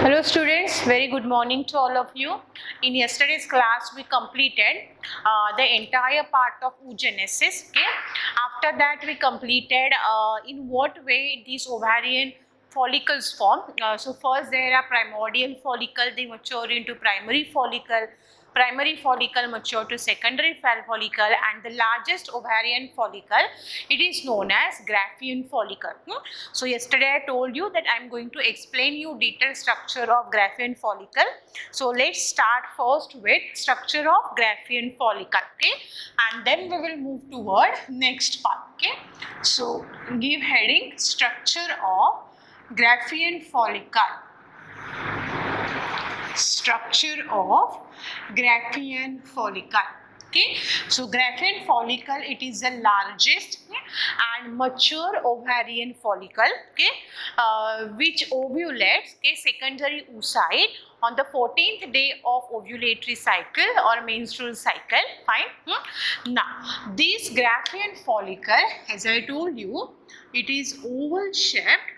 Hello students, very good morning to all of you. In yesterday's class we completed the entire part of oogenesis. Okay. After that we completed in what way these ovarian follicles form. So first there are primordial follicle, they mature into primary follicle mature to secondary follicle, and the largest ovarian follicle, it is known as Graafian follicle. So yesterday I told you that I am going to explain you detailed structure of Graafian follicle. So let's start first with structure of Graafian follicle, okay, and then we will move toward next part. Okay, so give heading structure of Graafian follicle. Structure of Graafian follicle. Okay, so Graafian follicle, it is the largest and mature ovarian follicle, okay, which ovulates, okay, secondary oocyte on the 14th day of ovulatory cycle or menstrual cycle. Fine. Now this Graafian follicle, as I told you, it is oval shaped,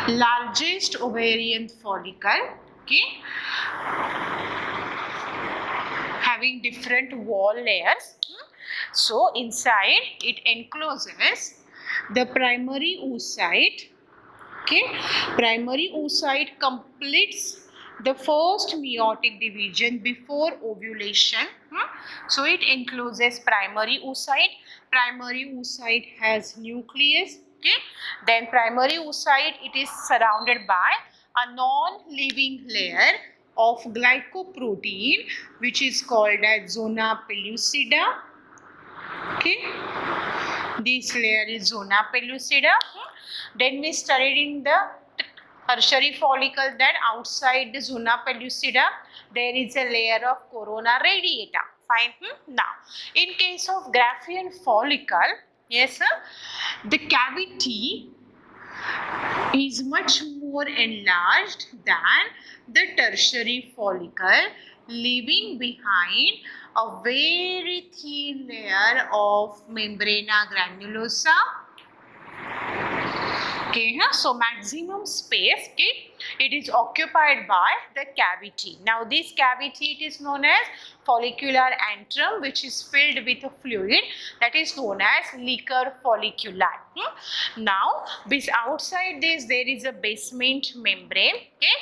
largest ovarian follicle, okay, having different wall layers. So inside it encloses the primary oocyte. Okay, primary oocyte completes the first meiotic division before ovulation. So it encloses primary oocyte. Primary oocyte has nucleus. Okay, then primary oocyte, it is surrounded by a non-living layer of glycoprotein, which is called as zona pellucida. Okay, this layer is zona pellucida. Then we studied in the tertiary follicle that outside the zona pellucida there is a layer of corona radiata. Fine. Now in case of Graafian follicle, yes sir, the cavity is much more enlarged than the tertiary follicle, leaving behind a very thin layer of membrana granulosa. Okay, so maximum space, okay, it is occupied by the cavity. Now this cavity, it is known as follicular antrum, which is filled with a fluid that is known as liquor folliculi. Now outside this there is a basement membrane, okay,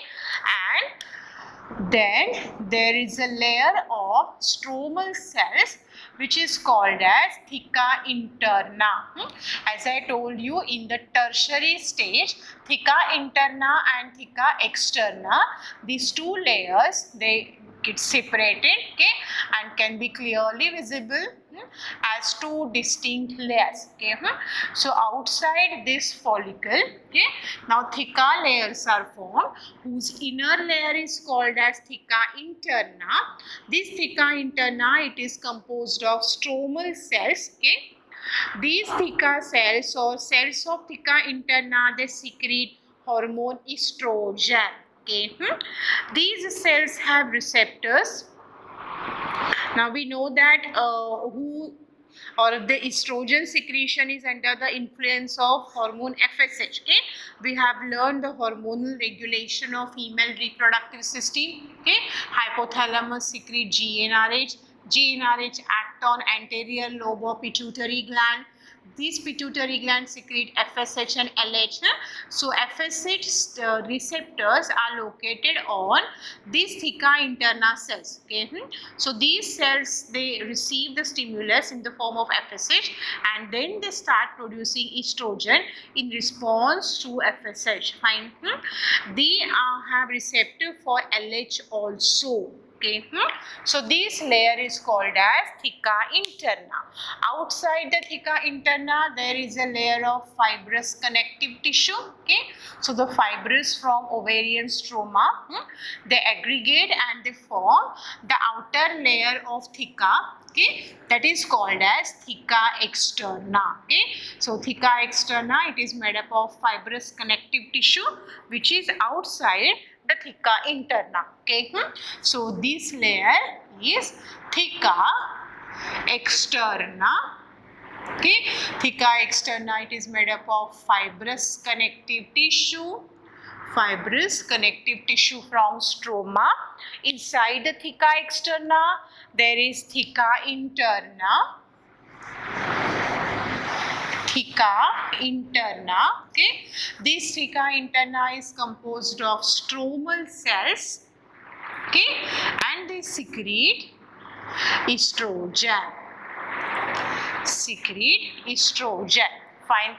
and then there is a layer of stromal cells which is called as theca interna. As I told you, in the tertiary stage, theca interna and theca externa, these two layers, they get separated, okay, and can be clearly visible as two distinct layers. Okay, so outside this follicle, okay, now theca layers are formed, whose inner layer is called as theca interna. This theca interna, it is composed of stromal cells. Okay, these theca cells or cells of theca interna, they secrete hormone estrogen. Okay, these cells have receptors. Now we know that the estrogen secretion is under the influence of hormone FSH. Okay, we have learned the hormonal regulation of female reproductive system. Okay, hypothalamus secrete GnRH. GnRH act on anterior lobe of pituitary gland. These pituitary glands secrete FSH and LH. So FSH receptors are located on these theca interna cells. Okay, so these cells, they receive the stimulus in the form of FSH, and then they start producing estrogen in response to FSH. Fine. They have receptor for LH also. Okay, so this layer is called as theca interna. Outside the theca interna, there is a layer of fibrous connective tissue. Okay, so the fibers from ovarian stroma, they aggregate and they form the outer layer of theca. Okay, that is called as theca externa. Okay, so theca externa, it is made up of fibrous connective tissue which is outside the theca interna. Okay, so this layer is theca externa. Okay, theca externa, it is made up of fibrous connective tissue, fibrous connective tissue from stroma. Inside the theca externa, there is theca interna. Theca interna. Okay, this theca interna is composed of stromal cells. Okay, and they secrete estrogen. Fine.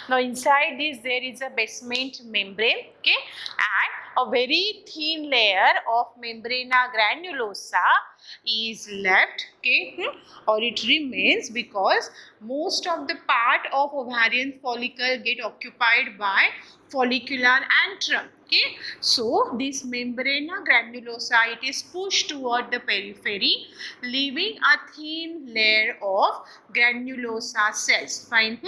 Now inside this there is a basement membrane, okay, and a very thin layer of membrana granulosa is left, okay, or it remains, because most of the part of ovarian follicle get occupied by follicular antrum. Okay, so this membrana granulosa, it is pushed toward the periphery, leaving a thin layer of granulosa cells. Fine.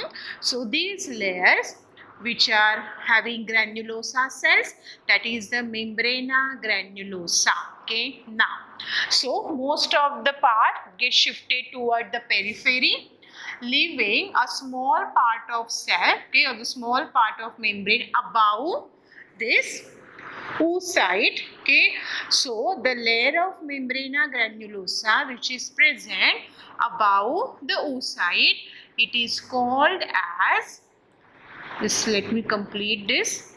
So these layers which are having granulosa cells, that is the membrana granulosa. Okay, now, so most of the part gets shifted toward the periphery, leaving a small part of cell, okay, or the small part of membrane above this oocyte. Okay, so the layer of membrana granulosa which is present above the oocyte, it is called as this. Let me complete this.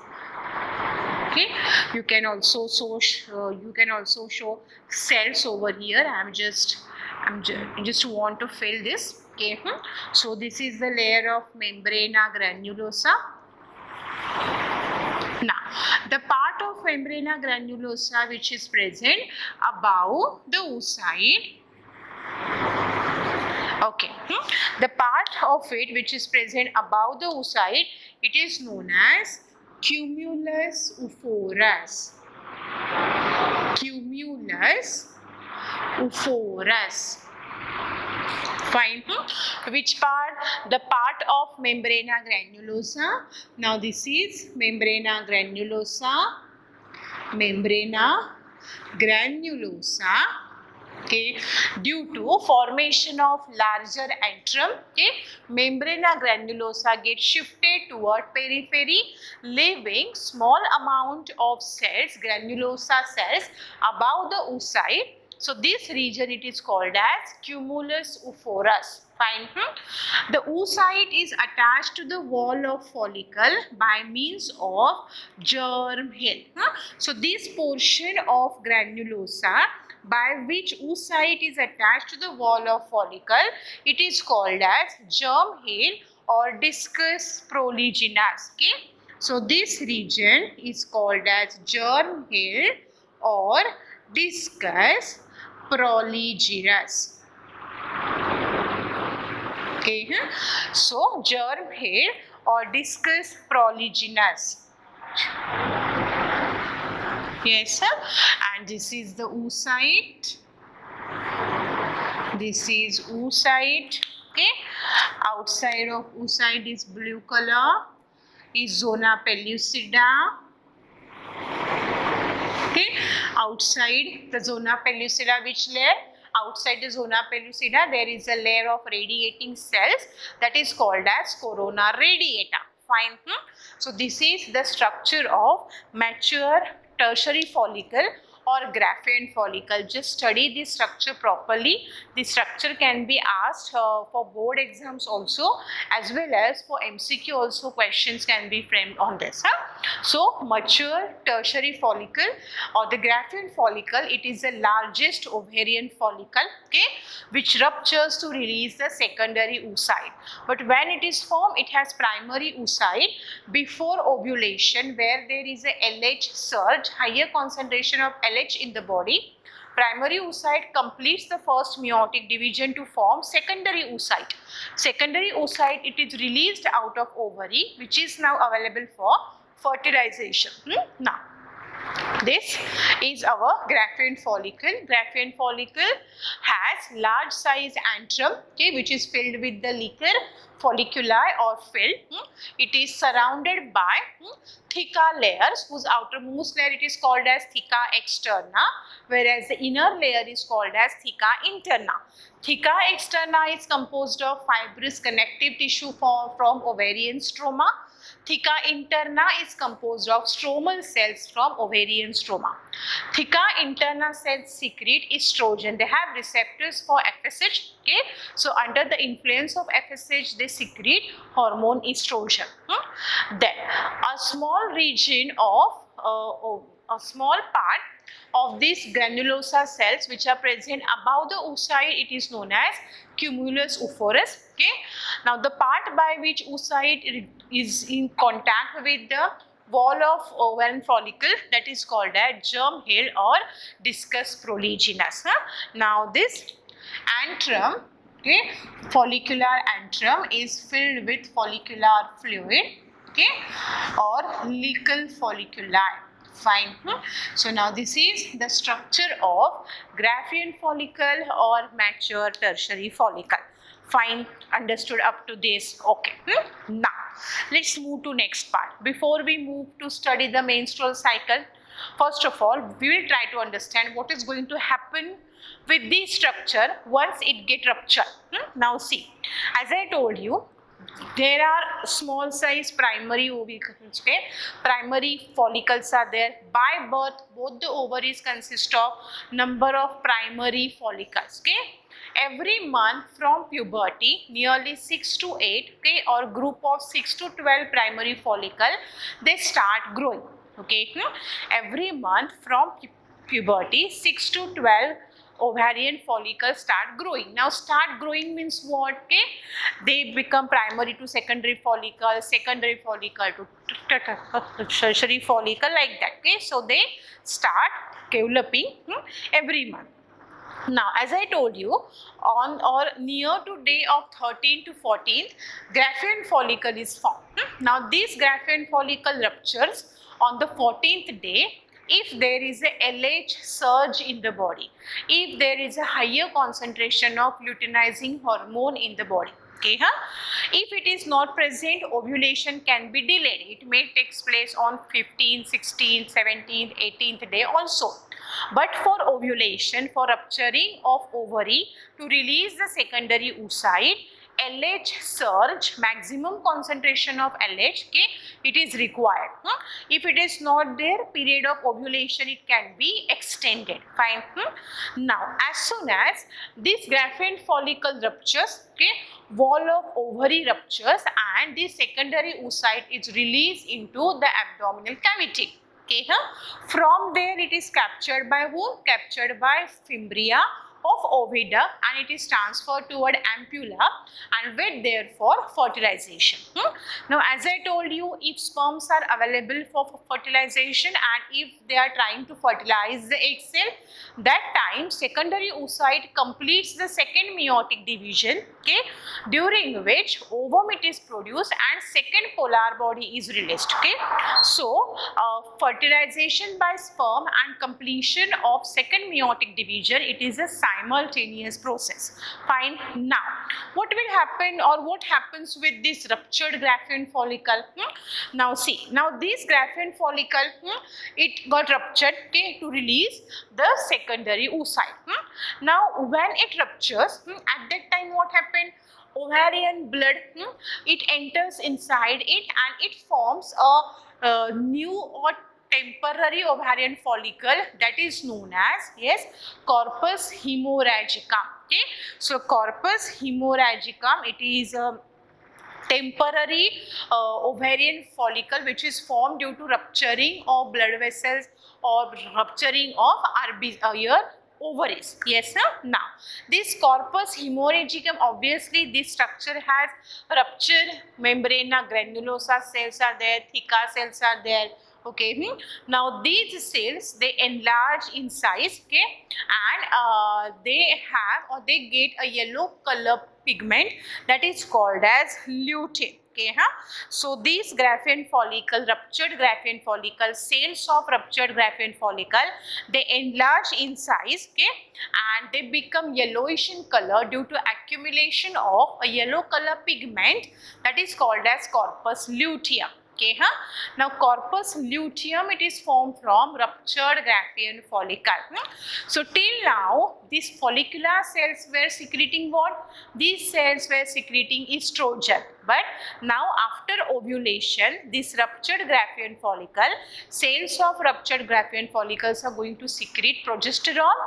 Okay, you can also show cells over here. I just want to fill this. Okay, so this is the layer of membrana granulosa. Now, the part of membrana granulosa which is present above the oocyte, okay, the part of it which is present above the oocyte, it is known as cumulus oophorus. Cumulus oophorus. Fine. Which part? The part of membrana granulosa. Now this is membrana granulosa. Membrana granulosa. Okay, due to formation of larger antrum, okay, membrana granulosa gets shifted toward periphery, leaving small amount of cells, granulosa cells, above the oocyte. So this region, it is called as cumulus oophorus. Fine. The oocyte is attached to the wall of follicle by means of germ hill. So this portion of granulosa by which oocyte is attached to the wall of follicle, it is called as germ hill or discus proliginus. Okay, so this region is called as germ hill or discus proliginus. Okay, so germ hill or discus proliginus. Yes, sir. And this is the oocyte. This is oocyte. Okay, outside of oocyte is blue color, is zona pellucida. Okay, outside the zona pellucida, which layer? Outside the zona pellucida, there is a layer of radiating cells that is called as corona radiata. Fine. So this is the structure of mature tertiary follicle or Graafian follicle. Just study this structure properly. The structure can be asked for board exams also, as well as for MCQ also. Questions can be framed on this. So mature tertiary follicle or the Graafian follicle, it is the largest ovarian follicle, okay, which ruptures to release the secondary oocyte. But when it is formed, it has primary oocyte before ovulation, where there is a LH surge, higher concentration of LH in the body. Primary oocyte completes the first meiotic division to form secondary oocyte. Secondary oocyte, it is released out of ovary, which is now available for fertilization. Now, this is our Graafian follicle. Graafian follicle has large size antrum, okay, which is filled with the liquor folliculi or filled. It is surrounded by theca layers, whose outermost layer it is called as theca externa, whereas the inner layer is called as theca interna. Theca externa is composed of fibrous connective tissue from ovarian stroma. Theca interna is composed of stromal cells from ovarian stroma. Theca interna cells secrete estrogen. They have receptors for FSH. Okay, so under the influence of FSH, they secrete hormone estrogen. Then a small region of a small part of these granulosa cells which are present above the oocyte, it is known as cumulus oophoris. Okay, now the part by which oocyte is in contact with the wall of ovarian follicle, that is called as germ hill or discus proliginus. Now this antrum, okay, follicular antrum is filled with follicular fluid, okay, or legal folliculi. Fine. So now this is the structure of Graafian follicle or mature tertiary follicle. Fine, understood up to this. Okay. Now let's move to next part. Before we move to study the menstrual cycle, first of all we will try to understand what is going to happen with the structure once it get ruptured. Now see, as I told you, there are small size primary ovaries, okay? Primary follicles are there. By birth, both the ovaries consist of number of primary follicles, okay? Every month from puberty, nearly 6 to 8, okay, or group of 6 to 12 primary follicle, they start growing, okay? Every month from puberty, 6 to 12 ovarian follicles start growing. Now start growing means what? Okay, they become primary to secondary follicle to tertiary follicle, like that. Okay, so they start developing every month. Now, as I told you, on or near to day of 13th to 14th, Graafian follicle is formed. Now, this Graafian follicle ruptures on the 14th day if there is a LH surge in the body, if there is a higher concentration of luteinizing hormone in the body. Okay, if it is not present, ovulation can be delayed. It may take place on 15th, 16th, 17th, 18th day also. But for ovulation, for rupturing of ovary to release the secondary oocyte, LH surge, maximum concentration of LH, okay, it is required. If it is not there, period of ovulation, it can be extended. Fine. Now, as soon as this Graafian follicle ruptures, okay, wall of ovary ruptures and the secondary oocyte is released into the abdominal cavity. Okay, from there it is captured by whom? Captured by fimbria of oviduct and it is transferred toward ampulla and wait there for fertilization. Now, as I told you, if sperms are available for fertilization and if they are trying to fertilize the egg cell, that time secondary oocyte completes the second meiotic division, okay, during which ovum it is produced and second polar body is released. Okay, so fertilization by sperm and completion of second meiotic division, it is a simultaneous process. Fine. Now, what will happen or what happens with this ruptured Graafian follicle? Now see, now this Graafian follicle, it got ruptured, okay, to release the secondary oocyte. Now, when it ruptures, at that time what happened? Ovarian blood, it enters inside it and it forms a new or temporary ovarian follicle that is known as, yes, corpus hemorrhagicum. Okay, so corpus hemorrhagicum, it is a temporary ovarian follicle which is formed due to rupturing of blood vessels or rupturing of ovaries. Yes, sir. Now, this corpus hemorrhagicum, obviously this structure has ruptured membrana granulosa cells are there, theca cells are there. Okay, now these cells, they enlarge in size, okay, and they have or they get a yellow color pigment that is called as lutein. Okay, so these Graafian follicle, ruptured Graafian follicle, cells of ruptured Graafian follicle, they enlarge in size, okay, and they become yellowish in color due to accumulation of a yellow color pigment that is called as corpus luteum. Okay, huh? Now corpus luteum, it is formed from ruptured Graafian follicle. So till now, these follicular cells were secreting what? These cells were secreting estrogen. But now after ovulation, this ruptured Graafian follicle, cells of ruptured Graafian follicles are going to secrete progesterone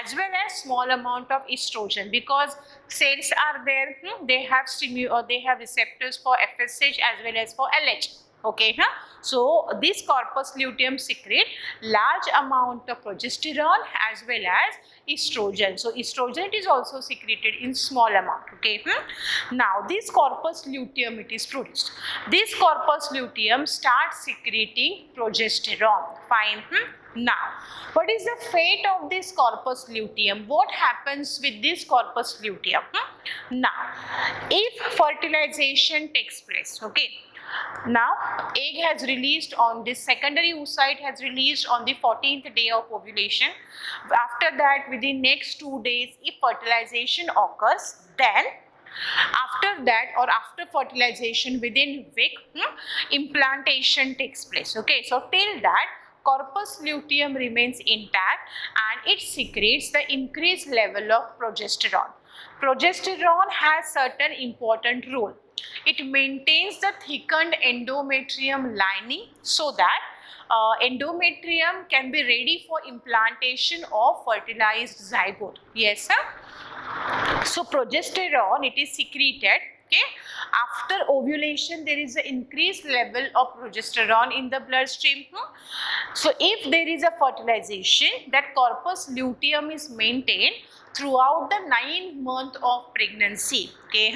as well as small amount of estrogen, because cells are there, they have receptors for FSH as well as for LH. Okay, huh? So this corpus luteum secrete large amount of progesterone as well as estrogen. So estrogen is also secreted in small amount. Okay, now this corpus luteum, it is produced. This corpus luteum starts secreting progesterone. Fine. Now, what is the fate of this corpus luteum? What happens with this corpus luteum? Now, if fertilization takes place, okay. Now, egg has released on this secondary oocyte has released on the 14th day of ovulation. After that, within next 2 days, if fertilization occurs, then after that or after fertilization within week, implantation takes place. Okay, so till that, corpus luteum remains intact and it secretes the increased level of progesterone. Progesterone has certain important role. It maintains the thickened endometrium lining so that endometrium can be ready for implantation of fertilized zygote. Yes, sir. So progesterone, it is secreted. Okay, after ovulation there is an increased level of progesterone in the bloodstream. So if there is a fertilization, that corpus luteum is maintained throughout the 9th month of pregnancy. Okay,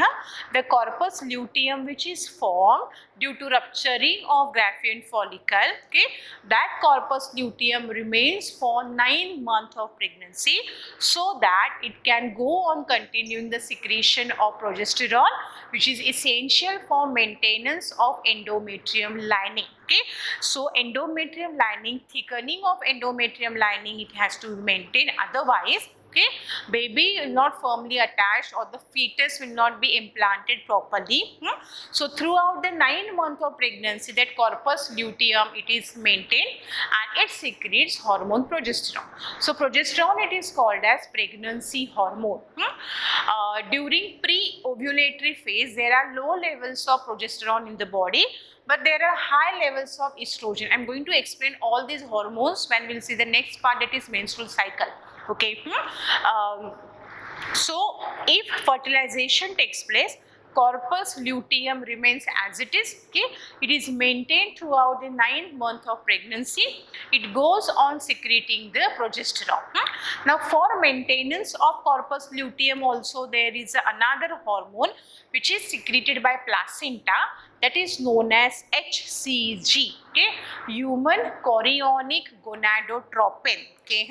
the corpus luteum which is formed due to rupturing of Graafian follicle, okay, that corpus luteum remains for 9 months of pregnancy so that it can go on continuing the secretion of progesterone, which is essential for maintenance of endometrium lining. Okay, so endometrium lining, thickening of endometrium lining, it has to be maintained, otherwise, okay, baby will not firmly attached or the fetus will not be implanted properly. So throughout the 9 months of pregnancy, that corpus luteum, it is maintained and it secretes hormone progesterone. So progesterone, it is called as pregnancy hormone. During pre-ovulatory phase, there are low levels of progesterone in the body, but there are high levels of estrogen. I am going to explain all these hormones when we will see the next part, that is menstrual cycle. Okay. So if fertilization takes place, corpus luteum remains as it is. Okay, it is maintained throughout the 9th month of pregnancy. It goes on secreting the progesterone. Now for maintenance of corpus luteum also, there is another hormone which is secreted by placenta, that is known as HCG. Okay, human chorionic gonadotropin. Okay,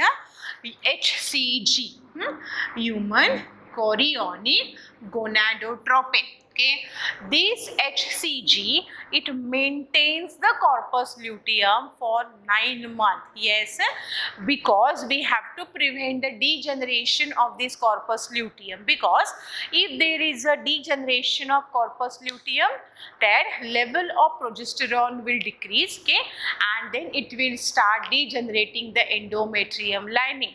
HCG, human chorionic gonadotropin. Okay, this HCG, it maintains the corpus luteum for 9 months. Yes, because we have to prevent the degeneration of this corpus luteum, because if there is a degeneration of corpus luteum, that level of progesterone will decrease. Okay, and then it will start degenerating the endometrium lining.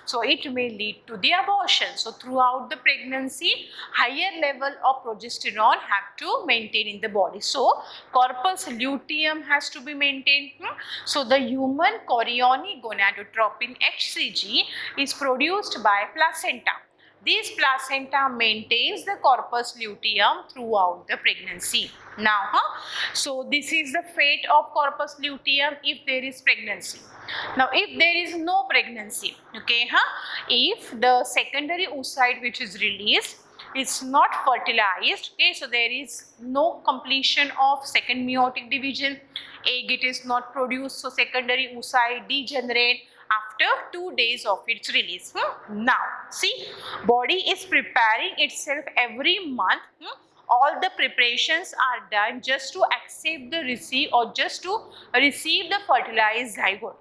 So it may lead to the abortion. So throughout the pregnancy, higher level of progesterone have to maintain in the body. So corpus luteum has to be maintained. So the human chorionic gonadotropin HCG is produced by placenta. This placenta maintains the corpus luteum throughout the pregnancy. Now, so this is the fate of corpus luteum if there is pregnancy. Now, if there is no pregnancy, okay, if the secondary oocyte which is released is not fertilized, okay, so there is no completion of second meiotic division, egg it is not produced, so secondary oocyte degenerate after 2 days of its release. Now, see, body is preparing itself every month. All the preparations are done just to accept the receive or just to receive the fertilized zygote.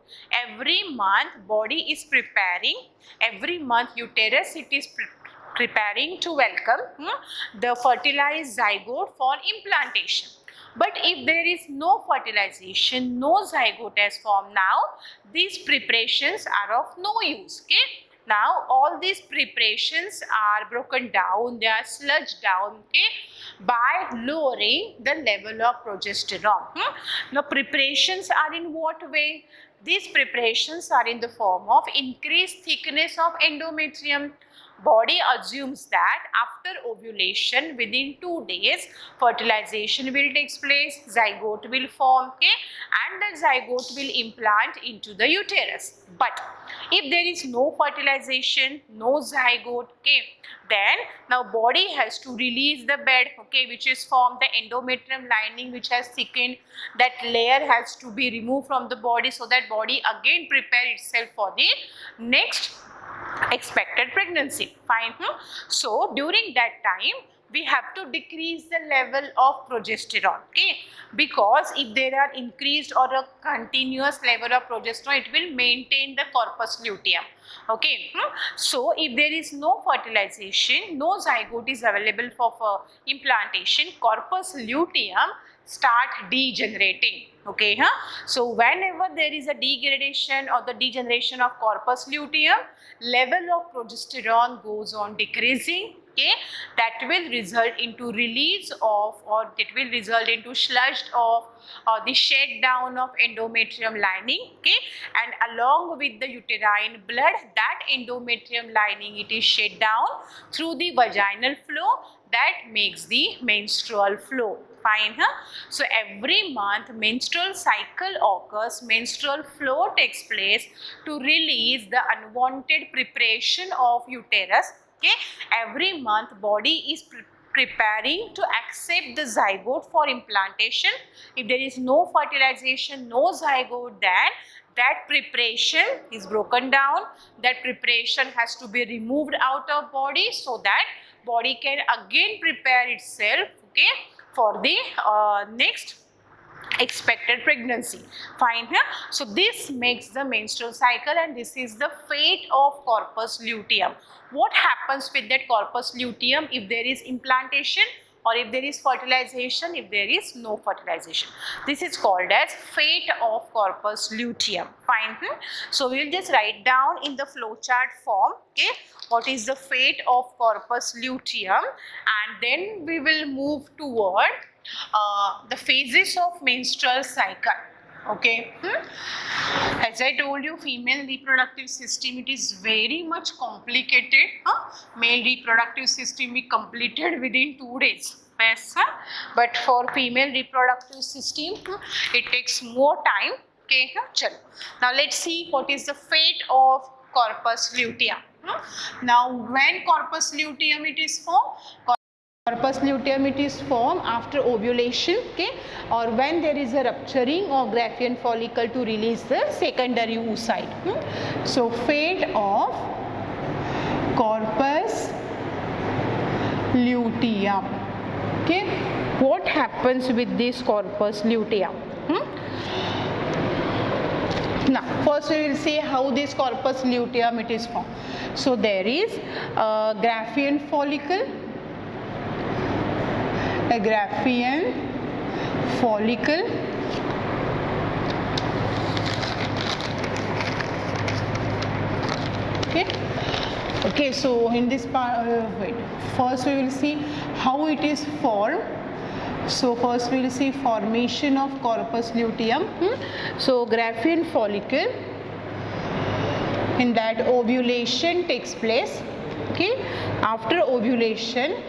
Every month body is preparing, every month uterus it is preparing to welcome the fertilized zygote for implantation. But if there is no fertilization, no zygote has formed, now these preparations are of no use. Okay. Now all these preparations are broken down, they are sludged down, okay, by lowering the level of progesterone. Now preparations are in what way? These preparations are in the form of increased thickness of endometrium. Body assumes that after ovulation, within 2 days, fertilization will take place, zygote will form, okay, and the zygote will implant into the uterus. But if there is no fertilization, no zygote, okay, then now body has to release the bed, okay, which is formed, the endometrium lining which has thickened, that layer has to be removed from the body, so that body again prepare itself for the next expected pregnancy. Fine. So during that time we have to decrease the level of progesterone, okay, because if there are increased or a continuous level of progesterone, it will maintain the corpus luteum. Okay. So if there is no fertilization, no zygote is available for implantation, corpus luteum start degenerating. Okay. So whenever there is a degradation or the degeneration of corpus luteum, level of progesterone goes on decreasing. Okay, that will result into release of, or it will result into sludged of, or the shed down of endometrium lining. Okay, and along with the uterine blood, that endometrium lining, it is shed down through the vaginal flow, that makes the menstrual flow. Fine. So every month menstrual cycle occurs, menstrual flow takes place to release the unwanted preparation of uterus. Okay, every month body is preparing to accept the zygote for implantation. If there is no fertilization, no zygote, then that preparation is broken down. That preparation has to be removed out of body, so that body can again prepare itself, okay, for the next expected pregnancy. Fine. So this makes the menstrual cycle, and this is the fate of corpus luteum. What happens with that corpus luteum if there is implantation, or if there is fertilization, if there is no fertilization? This is called as fate of corpus luteum. Fine. So we will just write down in the flowchart form, okay, what is the fate of corpus luteum, and then we will move toward the phases of menstrual cycle. Okay. As I told you, female reproductive system, it is very much complicated. Male reproductive system we completed within 2 days. Yes, but for female reproductive system it takes more time. Okay. Chalo. Now let's see what is the fate of corpus luteum. Now when corpus luteum it is formed? Corpus luteum it is formed after ovulation, okay, or when there is a rupturing of Graafian follicle to release the secondary oocyte. So fate of corpus luteum. Okay, what happens with this corpus luteum? Now first we will see how this corpus luteum it is formed. So there is a Graafian follicle, a Graafian follicle, okay, so in this part, first we will see how it is formed. So first we will see formation of corpus luteum. So Graafian follicle, in that ovulation takes place. Okay, after ovulation,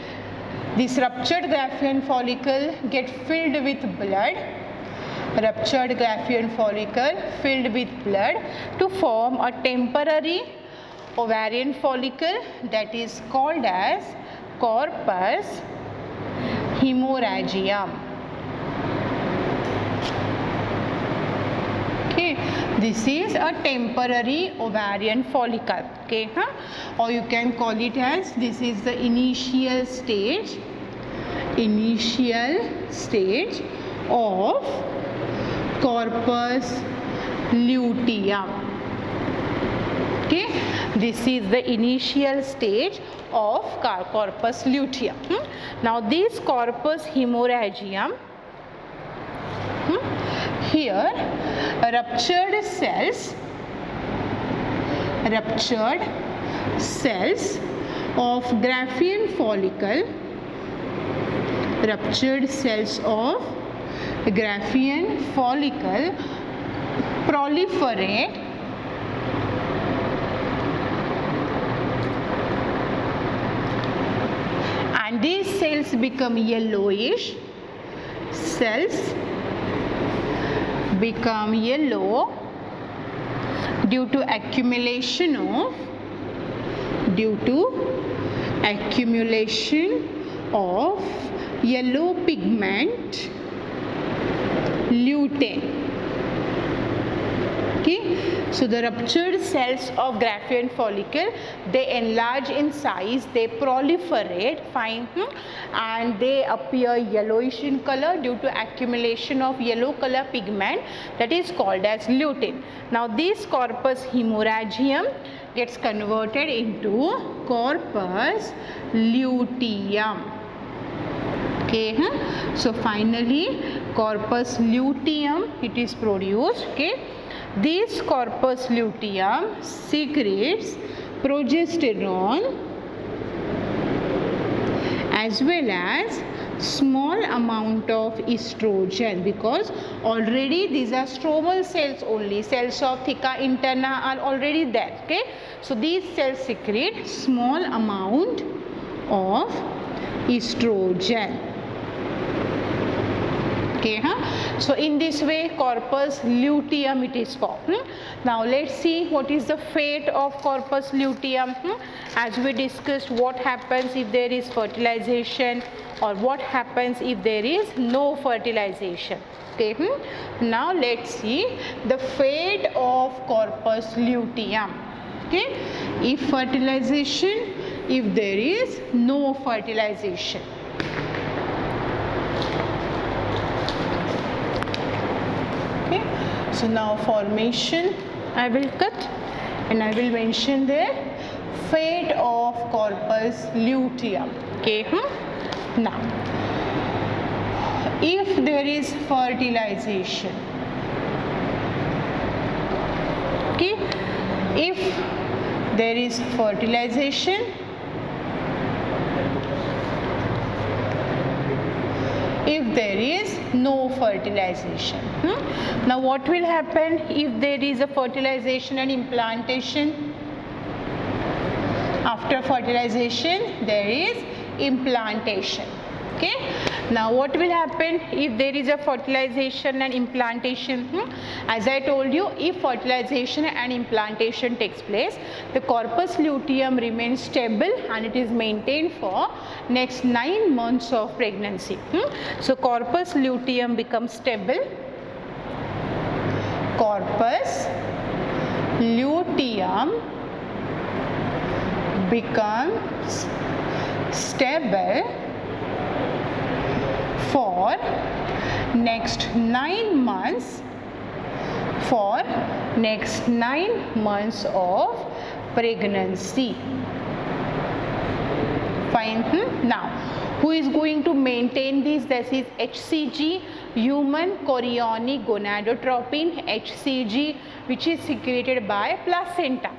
this ruptured Graafian follicle get filled with blood, ruptured Graafian follicle filled with blood to form a temporary ovarian follicle, that is called as corpus hemorrhagium. Okay, this is a temporary ovarian follicle. Okay, or you can call it as, this is the initial stage of corpus luteum. Okay, this is the initial stage of corpus luteum. Now this corpus hemorrhagium Here ruptured cells of Graafian follicle, proliferate and these cells become yellowish. Cells become yellow due to accumulation of yellow pigment lutein. Okay, so the ruptured cells of Graafian follicle, they enlarge in size, they proliferate, fine, and they appear yellowish in color due to accumulation of yellow color pigment that is called as lutein. Now this corpus hemorrhagium gets converted into corpus luteum. Okay, so finally corpus luteum it is produced. Okay, this corpus luteum secretes progesterone as well as small amount of estrogen, because already these are stromal cells only, cells of theca interna are already there. Okay, so these cells secrete small amount of estrogen. Okay, so in this way corpus luteum it is formed. Now let's see what is the fate of corpus luteum. As we discussed, what happens if there is fertilization or what happens if there is no fertilization. Okay, now let's see the fate of corpus luteum. Okay, if fertilization, if there is no fertilization. So now formation I will cut and I will mention the fate of corpus luteum. Okay, now if there is fertilization, okay, if there is fertilization, if there is no fertilization. Now what will happen if there is a fertilization and implantation? After fertilization there is implantation. Okay, now what will happen if there is a fertilization and implantation? As I told you, if fertilization and implantation takes place, the corpus luteum remains stable and it is maintained for next 9 months of pregnancy. So corpus luteum becomes stable. Corpus luteum becomes stable for next 9 months, of pregnancy. Fine. Now who is going to maintain this? This is HCG, human chorionic gonadotropin, HCG, which is secreted by placenta.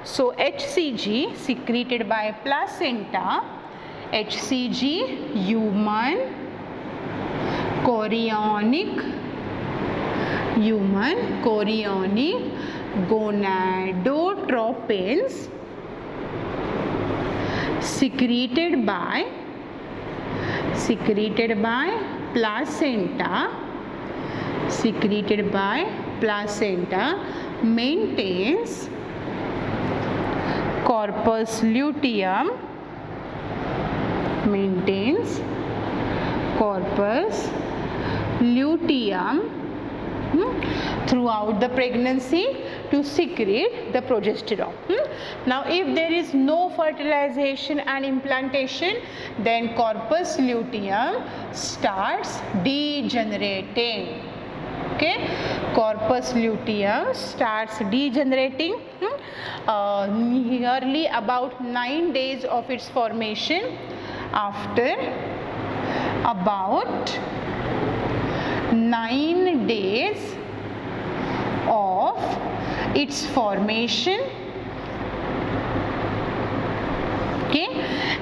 So HCG secreted by placenta, HCG, human chorionic gonadotropins secreted by placenta maintains corpus luteum, throughout the pregnancy to secrete the progesterone. Now if there is no fertilization and implantation, then corpus luteum starts degenerating. Okay, corpus luteum starts degenerating. Nearly about 9 days of its formation, after about 9 days of its formation, okay,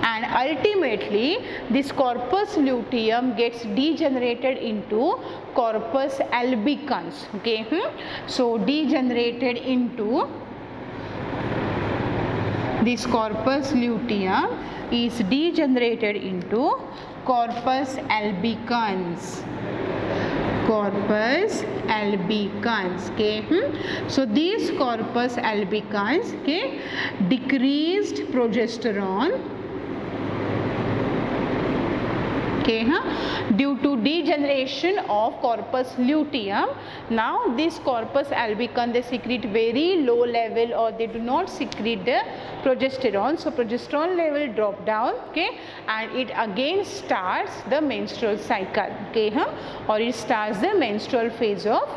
and ultimately this corpus luteum gets degenerated into corpus albicans, okay. So degenerated into this corpus luteum is degenerated into corpus albicans, okay. So these corpus albicans, okay, decreased progesterone, okay, due to degeneration of corpus luteum. Now this corpus albicans, they secrete very low level, or they do not secrete the progesterone, so progesterone level drop down, okay, and it again starts the menstrual cycle, okay, or it starts the menstrual phase of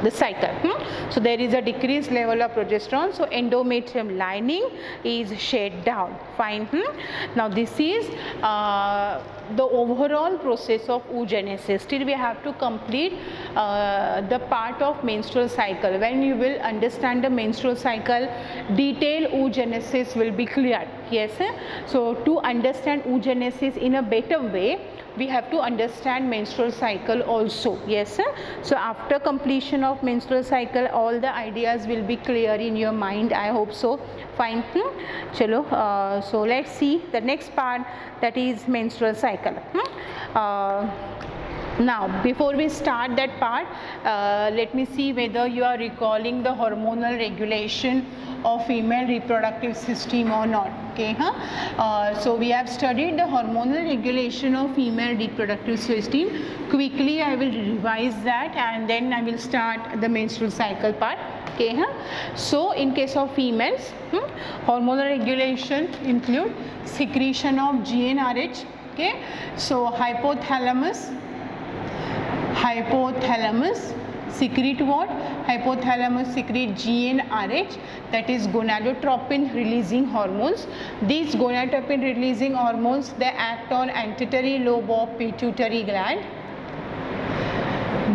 the cycle. So there is a decreased level of progesterone, so endometrium lining is shed down, fine. Now this is the overall process of oogenesis. Still we have to complete the part of menstrual cycle. When you will understand the menstrual cycle, detailed oogenesis will be clear. Yes, so to understand oogenesis in a better way, we have to understand menstrual cycle also. Yes, so after completion of menstrual cycle, all the ideas will be clear in your mind, I hope so, fine. Chalo, so let's see the next part, that is menstrual cycle. Now before we start that part, let me see whether you are recalling the hormonal regulation of female reproductive system or not, okay. So we have studied the hormonal regulation of female reproductive system. Quickly I will revise that and then I will start the menstrual cycle part, okay. So in case of females, hormonal regulation include secretion of GnRH, okay. So hypothalamus secrete what? Hypothalamus secrete GnRH, that is gonadotropin releasing hormones. These gonadotropin releasing hormones, they act on anterior lobe of pituitary gland.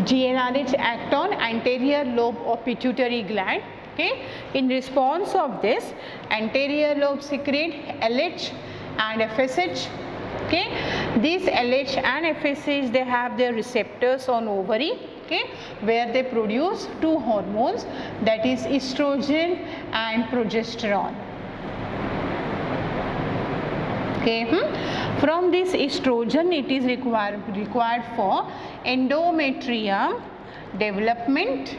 GnRH act on anterior lobe of pituitary gland, okay. In response of this, anterior lobe secrete LH and FSH, okay. These LH and FSH, they have their receptors on ovary, okay, where they produce two hormones, that is estrogen and progesterone, okay. From this estrogen, it is required for endometrium development,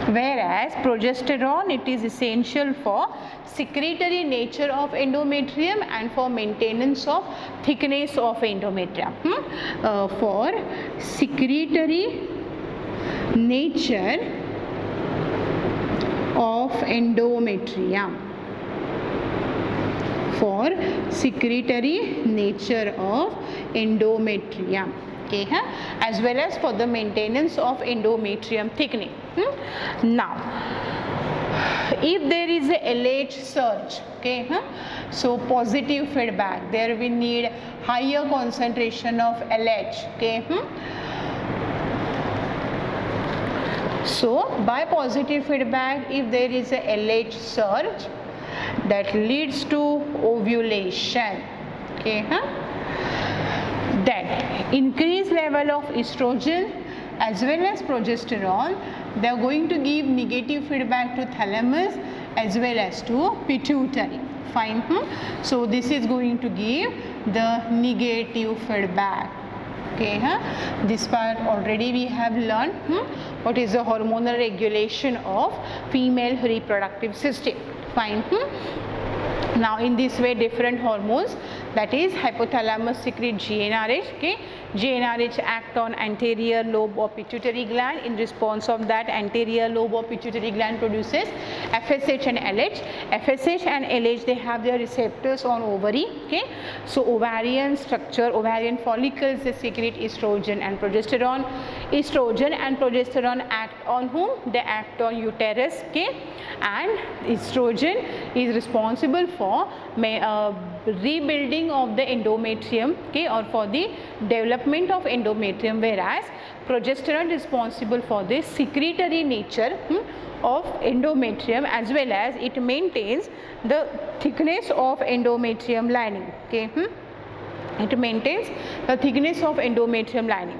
whereas progesterone, it is essential for secretory nature of endometrium and for maintenance of thickness of endometrium. For secretory nature of endometrium, okay, as well as for the maintenance of endometrium thickening. Now if there is a LH surge, okay, so positive feedback, there we need higher concentration of LH, okay. So by positive feedback, if there is a LH surge, that leads to ovulation, okay. Then increased level of estrogen as well as progesterone, they are going to give negative feedback to thalamus as well as to pituitary, fine. So this is going to give the negative feedback, okay. This part already we have learned, what is the hormonal regulation of female reproductive system, fine. Now in this way, different hormones, that is hypothalamus secrete GnRH, okay. GnRH act on anterior lobe of pituitary gland. In response of that, anterior lobe of pituitary gland produces FSH and LH. FSH and LH, they have their receptors on ovary, okay. So ovarian structure, ovarian follicles, they secrete estrogen and progesterone. estrogen and progesterone act on whom? They act on uterus, okay, and estrogen is responsible for rebuilding of the endometrium, okay, or for the development of endometrium, whereas progesterone is responsible for the secretory nature of endometrium, as well as it maintains the thickness of endometrium lining, okay. It maintains the thickness of endometrium lining.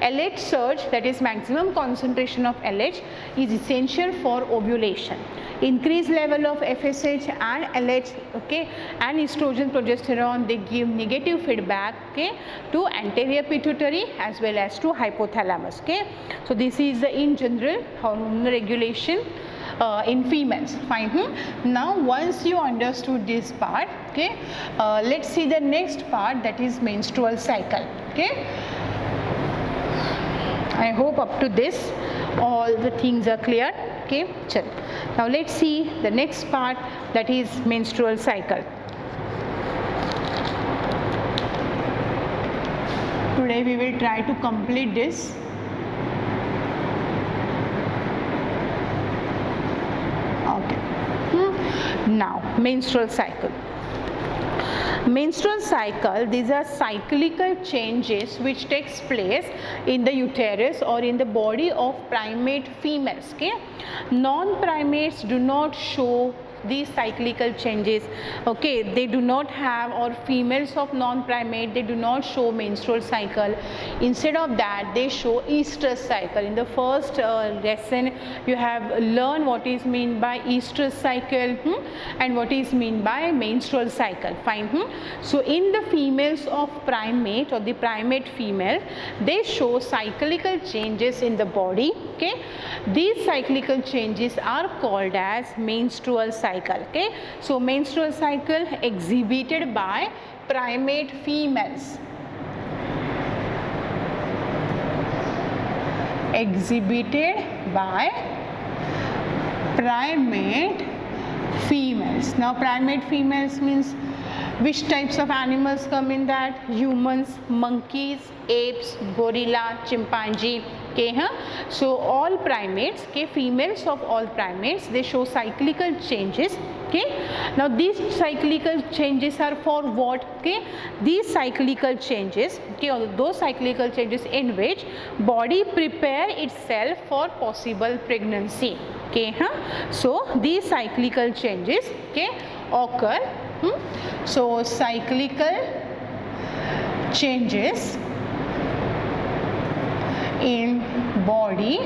LH surge, that is maximum concentration of LH, is essential for ovulation. Increased level of FSH and LH, okay, and estrogen, progesterone, they give negative feedback, okay, to anterior pituitary as well as to hypothalamus, okay. So this is the in general hormonal regulation in females. Fine. Now once you understood this part, okay, let's see the next part, that is menstrual cycle, okay. I hope up to this all the things are clear, okay. Chalo. Now let's see the next part, that is menstrual cycle. Today we will try to complete this. Now menstrual cycle. Menstrual cycle, these are cyclical changes which takes place in the uterus or in the body of primate females, okay. Non-primates do not show these cyclical changes, okay. They do not have, or females of non-primate, they do not show menstrual cycle. Instead of that, they show estrous cycle. In the first lesson you have learned what is mean by estrous cycle and what is mean by menstrual cycle. Fine. So in the females of primate or the primate female, they show cyclical changes in the body, okay. These cyclical changes are called as menstrual cycle, okay. So menstrual cycle exhibited by primate females, exhibited by primate females. Now primate females means which types of animals come in that? Humans, monkeys, apes, gorilla, chimpanzee, okay. So all primates, okay, females of all primates, they show cyclical changes, okay. Now these cyclical changes are for what? Okay, these cyclical changes, okay, or those cyclical changes in which body prepare itself for possible pregnancy, okay. So these cyclical changes, okay, occur. So cyclical changes in body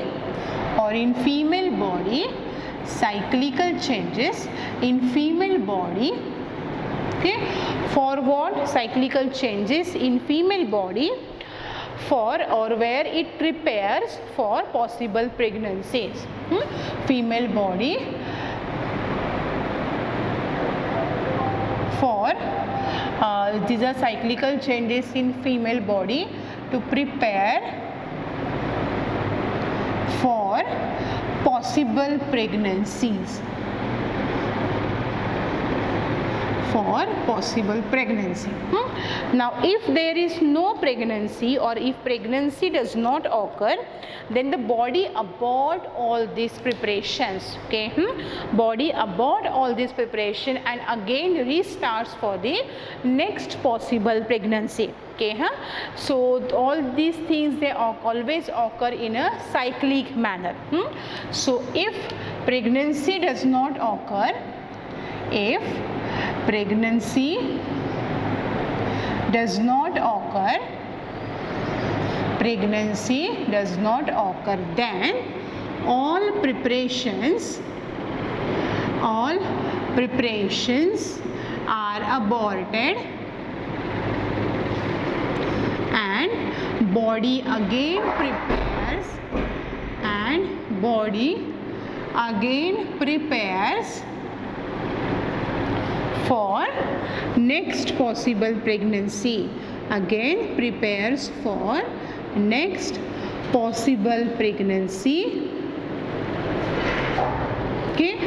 or in female body, cyclical changes in female body, okay. For what? Cyclical changes in female body for or where it prepares for possible pregnancies. Female body for these are cyclical changes in female body to prepare for possible pregnancies. For possible pregnancy. Now if there is no pregnancy or if pregnancy does not occur, then the body abort all these preparations, okay. Body abort all this preparation and again restarts for the next possible pregnancy, okay. So all these things, they always occur in a cyclic manner. So if pregnancy does not occur, if pregnancy does not occur, then all preparations are aborted and body again prepares for next possible pregnancy. Again prepares for next possible pregnancy, okay,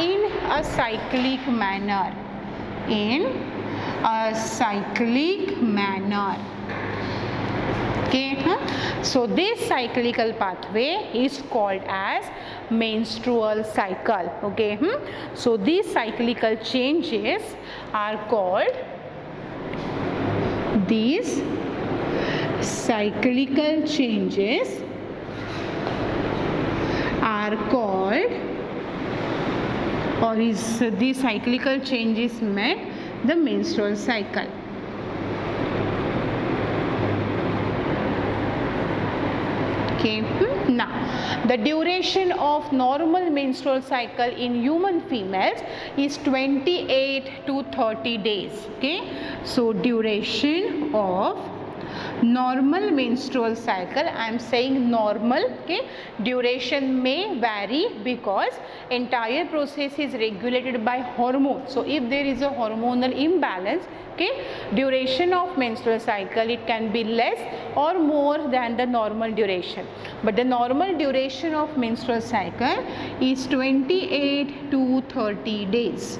in a cyclic manner. Okay. So this cyclical pathway is called as menstrual cycle. Okay. So these cyclical changes are called these cyclical changes met the menstrual cycle. Okay. Now, the duration of normal menstrual cycle in human females is 28 to 30 days. Okay. So, duration of normal menstrual cycle, I am saying normal, okay, duration may vary because entire process is regulated by hormone. So if there is a hormonal imbalance, okay, duration of menstrual cycle, it can be less or more than the normal duration, but the normal duration of menstrual cycle is 28 to 30 days.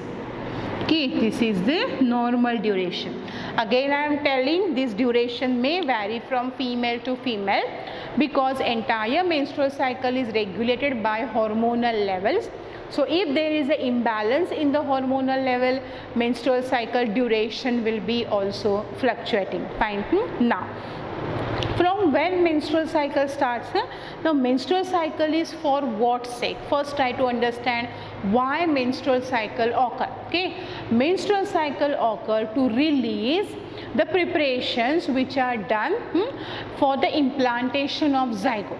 Okay, this is the normal duration. Again, I am telling this duration may vary from female to female because entire menstrual cycle is regulated by hormonal levels. So if there is an imbalance in the hormonal level, menstrual cycle duration will be also fluctuating. Fine. Now, from when menstrual cycle starts? Now, menstrual cycle is for what sake? First, try to understand why menstrual cycle occur. Okay, menstrual cycle occur to release the preparations which are done for the implantation of zygote.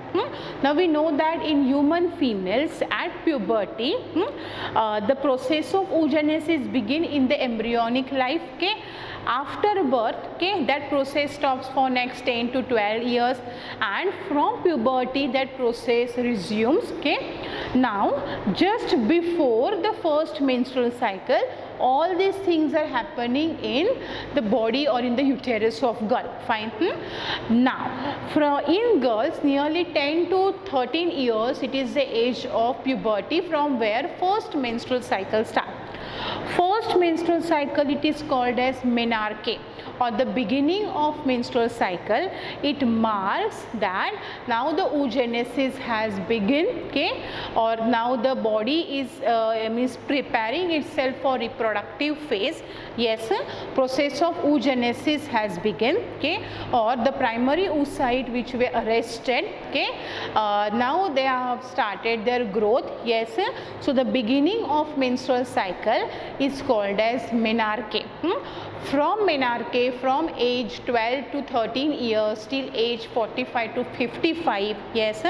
Now we know that in human females at puberty, the process of oogenesis begin in the embryonic life. Okay, after birth, okay, that process stops for next 10 to 12 years, and from puberty that process resumes. Okay, now just before the first menstrual cycle, all these things are happening in the body or in the uterus of girl. Fine. Now, in girls, nearly 10 to 13 years, it is the age of puberty from where first menstrual cycle starts. First menstrual cycle, it is called as menarche, or the beginning of menstrual cycle. It marks that now the oogenesis has begun, okay, or now the body is preparing itself for reproductive phase. Yes, process of oogenesis has begun, okay, or the primary oocyte which were arrested, okay, now they have started their growth. Yes, so the beginning of menstrual cycle is called as menarche. From menarche, from age 12 to 13 years till age 45 to 55, yes,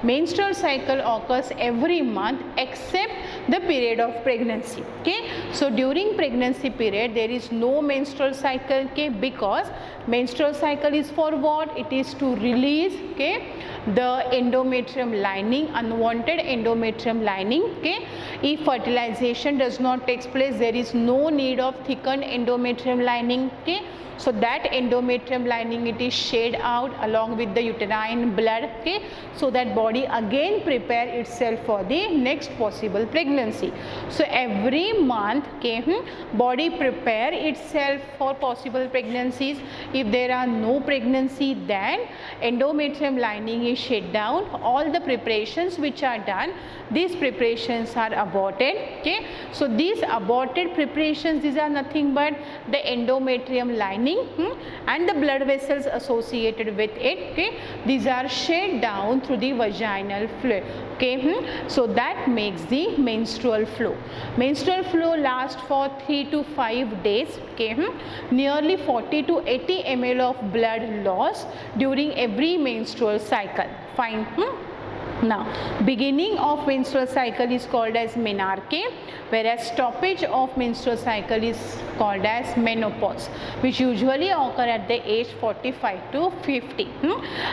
menstrual cycle occurs every month except the period of pregnancy. Okay, so during pregnancy period there is no menstrual cycle, okay, because menstrual cycle is for what? It is to release, okay, the endometrium lining, unwanted endometrium lining. Okay, if fertilization does not take place, there is no need of thickened endometrium lining. Okay, so that endometrium lining, it is shed out along with the uterine blood. Okay, so that body again prepare itself for the next possible pregnancy. So every month, okay, body prepare itself for possible pregnancies. If there are no pregnancy, then endometrium lining is shed down. All the preparations which are done, these preparations are aborted. Okay, so these aborted preparations, these are nothing but the endometrium lining and the blood vessels associated with it. Okay, these are shed down through the vaginal fluid. Okay, so that makes the menstrual flow. Menstrual flow lasts for 3 to 5 days. Okay, nearly 40 to 80 ml of blood loss during every menstrual cycle. Fine. Now, beginning of menstrual cycle is called as menarche, whereas stoppage of menstrual cycle is called as menopause, which usually occur at the age 45 to 50.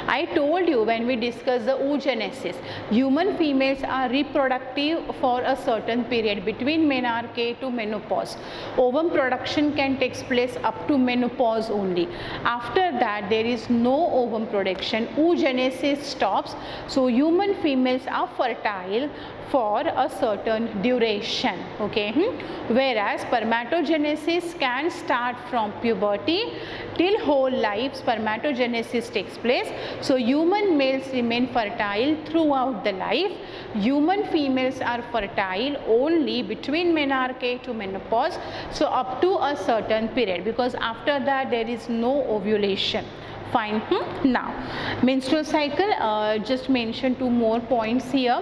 I told you when we discussed the oogenesis, human females are reproductive for a certain period between menarche to menopause. Ovum production can take place up to menopause only. After that, there is no ovum production. Oogenesis stops. So, human females are fertile for a certain duration, okay. Whereas spermatogenesis can start from puberty till whole life spermatogenesis takes place. So human males remain fertile throughout the life. Human females are fertile only between menarche to menopause, so up to a certain period, because after that there is no ovulation. Fine. Now, menstrual cycle, just mention 2 more points here.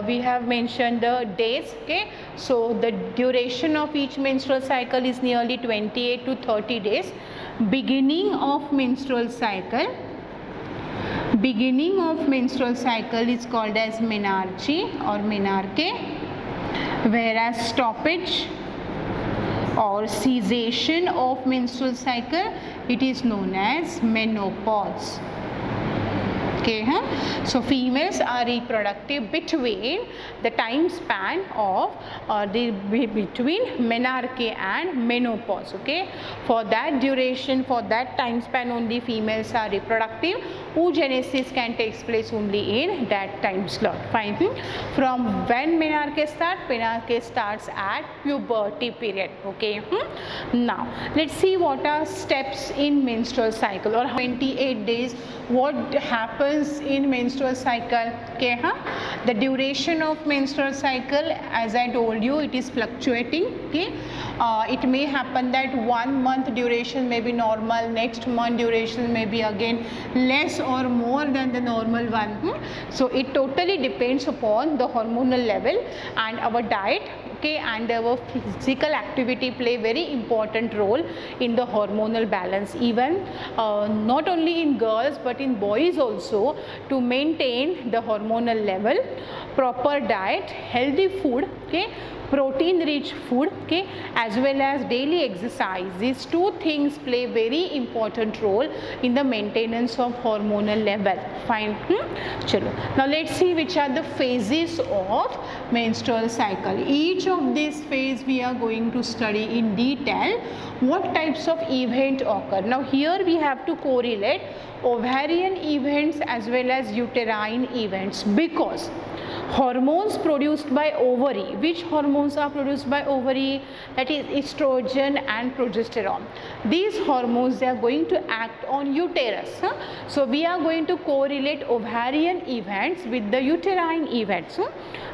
We have mentioned the days, okay. So the duration of each menstrual cycle is nearly 28 to 30 days. Beginning of menstrual cycle is called as menarche or menarche, whereas stoppage or cessation of menstrual cycle, it is known as menopause. Okay, so females are reproductive between the time span of between menarche and menopause. Okay, for that duration, for that time span only females are reproductive. Oogenesis can take place only in that time slot. Fine. From when menarche starts? Menarche starts at puberty period. Okay. Now let's see what are steps in menstrual cycle, or 28 days. What happens in menstrual cycle? Okay. The duration of menstrual cycle, as I told you, it is fluctuating. Okay. It may happen that 1 month duration may be normal, next month duration may be again less or more than the normal one. So it totally depends upon the hormonal level and our diet, okay, and our physical activity play very important role in the hormonal balance, even not only in girls but in boys also. To maintain the hormonal level, proper diet, healthy food, okay, protein rich food, okay, as well as daily exercise, these 2 things play very important role in the maintenance of hormonal level. Fine. Chalo. Now let's see which are the phases of menstrual cycle. Each of these phase we are going to study in detail what types of event occur. Now here we have to correlate ovarian events as well as uterine events, because hormones produced by ovary, which hormones are produced by ovary? That is estrogen and progesterone. These hormones, they are going to act on uterus. So we are going to correlate ovarian events with the uterine events,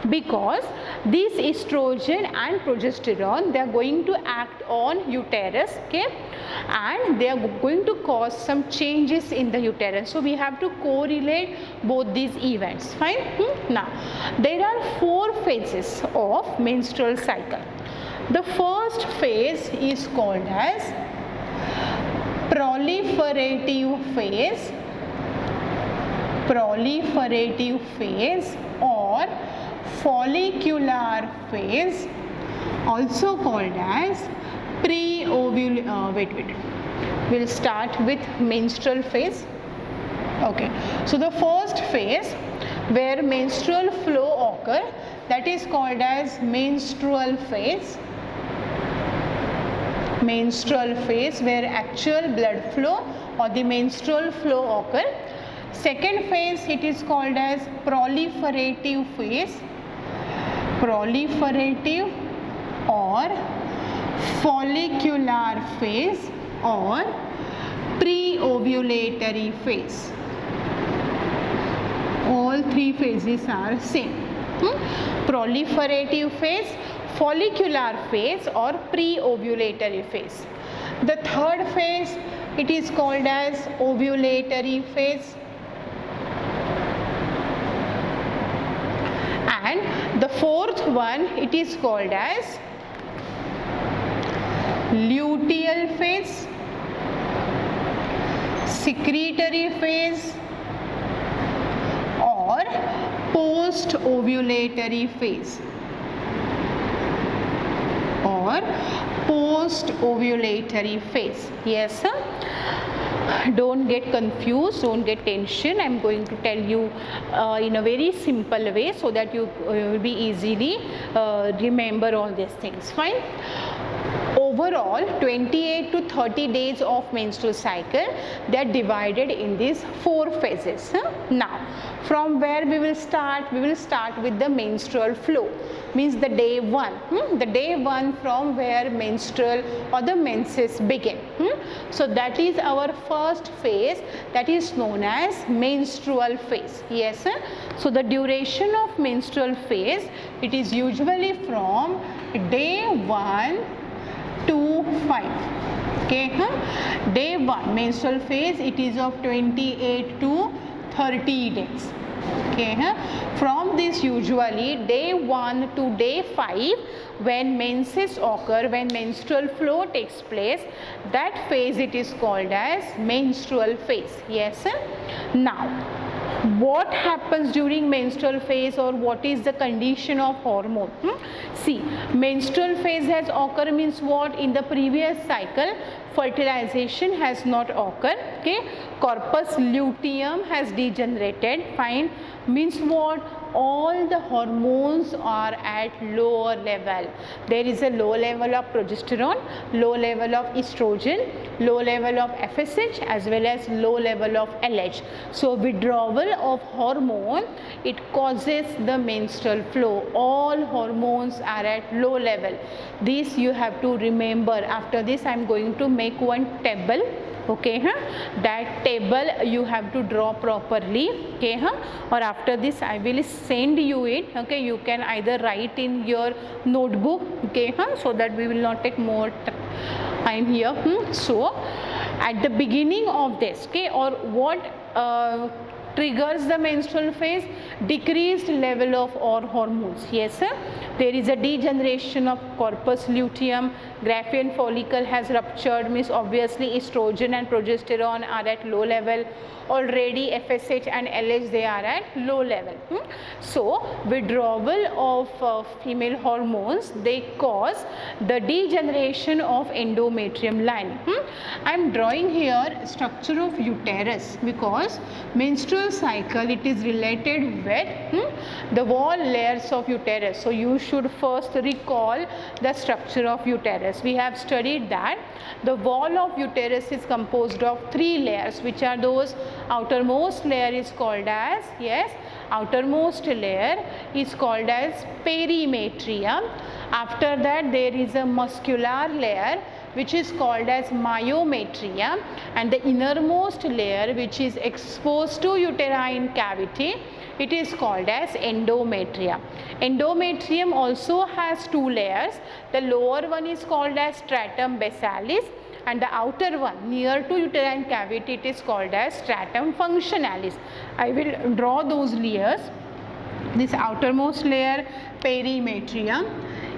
because these estrogen and progesterone, they are going to act on uterus, okay, and they are going to cause some changes in the uterus. So we have to correlate both these events. Fine. Now there are 4 phases of menstrual cycle. The first phase is called as proliferative phase, or follicular phase, also called as we'll start with menstrual phase. Okay, so the first phase where menstrual flow occur, that is called as menstrual phase, where actual blood flow or the menstrual flow occur. Second phase, it is called as proliferative phase, or follicular phase, or pre-ovulatory phase. All 3 phases are same. Proliferative phase, follicular phase, or pre-ovulatory phase. The third phase, it is called as ovulatory phase, and the fourth one, it is called as luteal phase, secretory phase, or post-ovulatory phase, Yes, sir. Don't get confused, don't get tension. I am going to tell you in a very simple way so that you will be easily remember all these things. Fine. overall 28 to 30 days of menstrual cycle, they are divided in these 4 phases. Now from where we will start? We will start with the menstrual flow, means the day 1, the day 1 from where menstrual or the menses begin. So that is our first phase, that is known as menstrual phase. Yes, so the duration of menstrual phase, it is usually from day 1 to 5. Okay, day 1 menstrual phase, it is of 28 to 30 days. Okay, from this usually day 1 to day 5, when menses occur, when menstrual flow takes place, that phase it is called as menstrual phase. Yes, now what happens during menstrual phase, or what is the condition of hormone? See, menstrual phase has occurred means what? In the previous cycle fertilization has not occurred. Okay, corpus luteum has degenerated. Fine, means what? All the hormones are at lower level. There is a low level of progesterone, low level of estrogen, low level of FSH, as well as low level of LH. So withdrawal of hormone, it causes the menstrual flow. All hormones are at low level. This you have to remember. After this I am going to make one table. Okay, that table you have to draw properly. Okay, or after this I will send you it. Okay, you can either write in your notebook. Okay, so that we will not take more time here. So at the beginning of this, okay, or what triggers the menstrual phase? Decreased level of all hormones. Yes, sir. There is a degeneration of corpus luteum, Graafian follicle has ruptured, means obviously estrogen and progesterone are at low level. Already FSH and LH, they are at low level. So withdrawal of female hormones, they cause the degeneration of endometrium lining. I am drawing here structure of uterus because menstrual cycle, it is related with the wall layers of uterus. So you should first recall the structure of uterus. We have studied that the wall of uterus is composed of 3 layers, which are those. Outermost layer is called as, yes, outermost layer is called as perimetrium. After that there is a muscular layer which is called as myometrium, and the innermost layer which is exposed to uterine cavity, it is called as endometrium. Endometrium also has 2 layers. The lower one is called as stratum basalis, and the outer one near to uterine cavity, it is called as stratum functionalis. I will draw those layers. This outermost layer, perimetrium.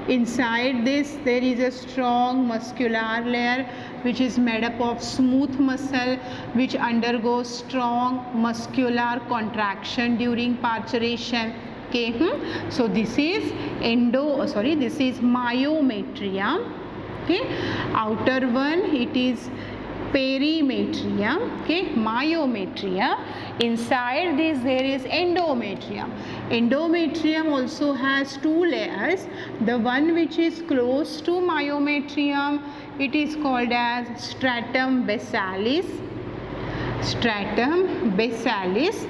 Inside this there is a strong muscular layer which is made up of smooth muscle which undergoes strong muscular contraction during parturition. Okay, so this is this is myometrium. Okay, outer one, it is perimetrium. Okay, myometrium. Inside this there is endometrium. Endometrium also has 2 layers. The one which is close to myometrium, it is called as stratum basalis. Stratum basalis.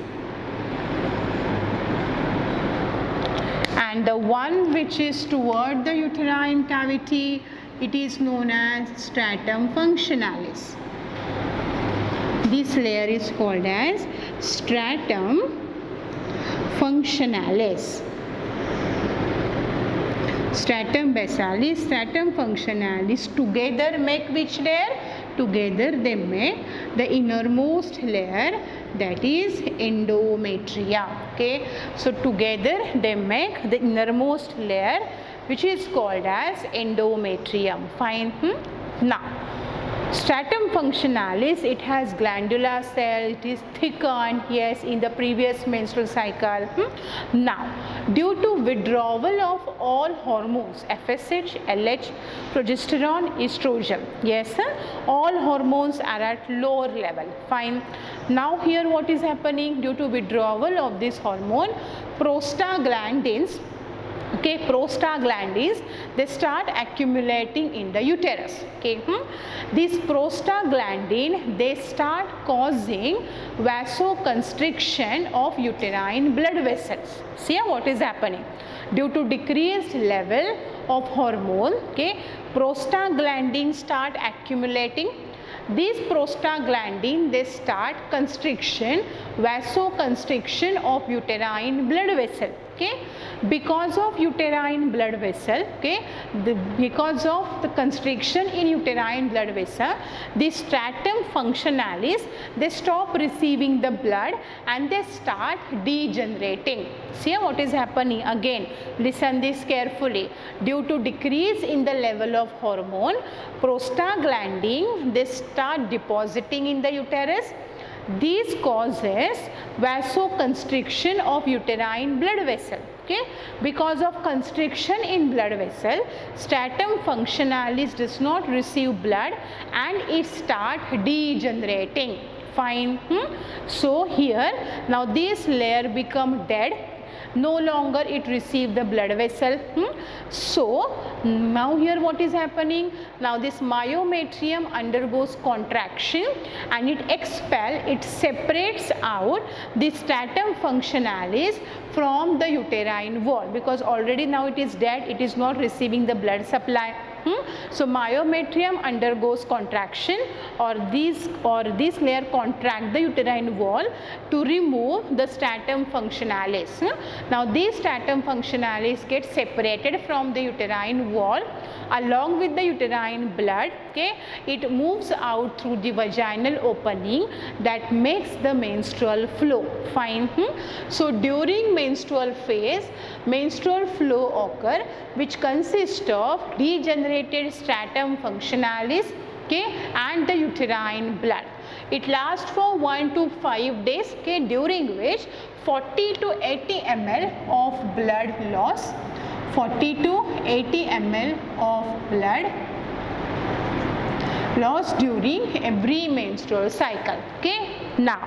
And the one which is toward the uterine cavity, it is known as stratum functionalis. This layer is called as stratum functionalis. Stratum basalis, stratum functionalis together make which layer? Together they make the innermost layer, that is endometrium. Okay, so together they make the innermost layer which is called as endometrium. Fine. Now stratum functionalis, it has glandular cell, it is thickened, yes, in the previous menstrual cycle. Now due to withdrawal of all hormones, FSH, LH, progesterone, estrogen, yes, all hormones are at lower level. Fine. Now here what is happening? Due to withdrawal of this hormone, prostaglandins, Okay, prostaglandins, they start accumulating in the uterus. Okay, these prostaglandin, they start causing vasoconstriction of uterine blood vessels. See what is happening due to decreased level of hormone. Okay, prostaglandin start accumulating. These prostaglandin, they start constriction, vasoconstriction of uterine blood vessel. Okay, because of uterine blood vessel, okay, because of the constriction in uterine blood vessel, the stratum functionalis, they stop receiving the blood and they start degenerating. See what is happening again, listen this carefully. Due to decrease in the level of hormone, prostaglandin, they start depositing in the uterus. These causes vasoconstriction of uterine blood vessel. Okay, because of constriction in blood vessel, stratum functionalis does not receive blood and it start degenerating. Fine. So here now this layer become dead, no longer it receive the blood vessel. So now here what is happening, now this myometrium undergoes contraction and it separates out the stratum functionalis from the uterine wall, because already now it is dead, it is not receiving the blood supply. So myometrium undergoes contraction, or this layer contract the uterine wall to remove the stratum functionalis. Now these stratum functionalis get separated from the uterine wall along with the uterine blood. Okay, it moves out through the vaginal opening that makes the menstrual flow. Fine. So during menstrual phase, menstrual flow occur, which consists of degenerated stratum functionalis, okay, and the uterine blood. It lasts for 1 to 5 days, okay, during which 40 to 80 ml of blood loss, 40 to 80 ml of blood loss during every menstrual cycle. Okay, now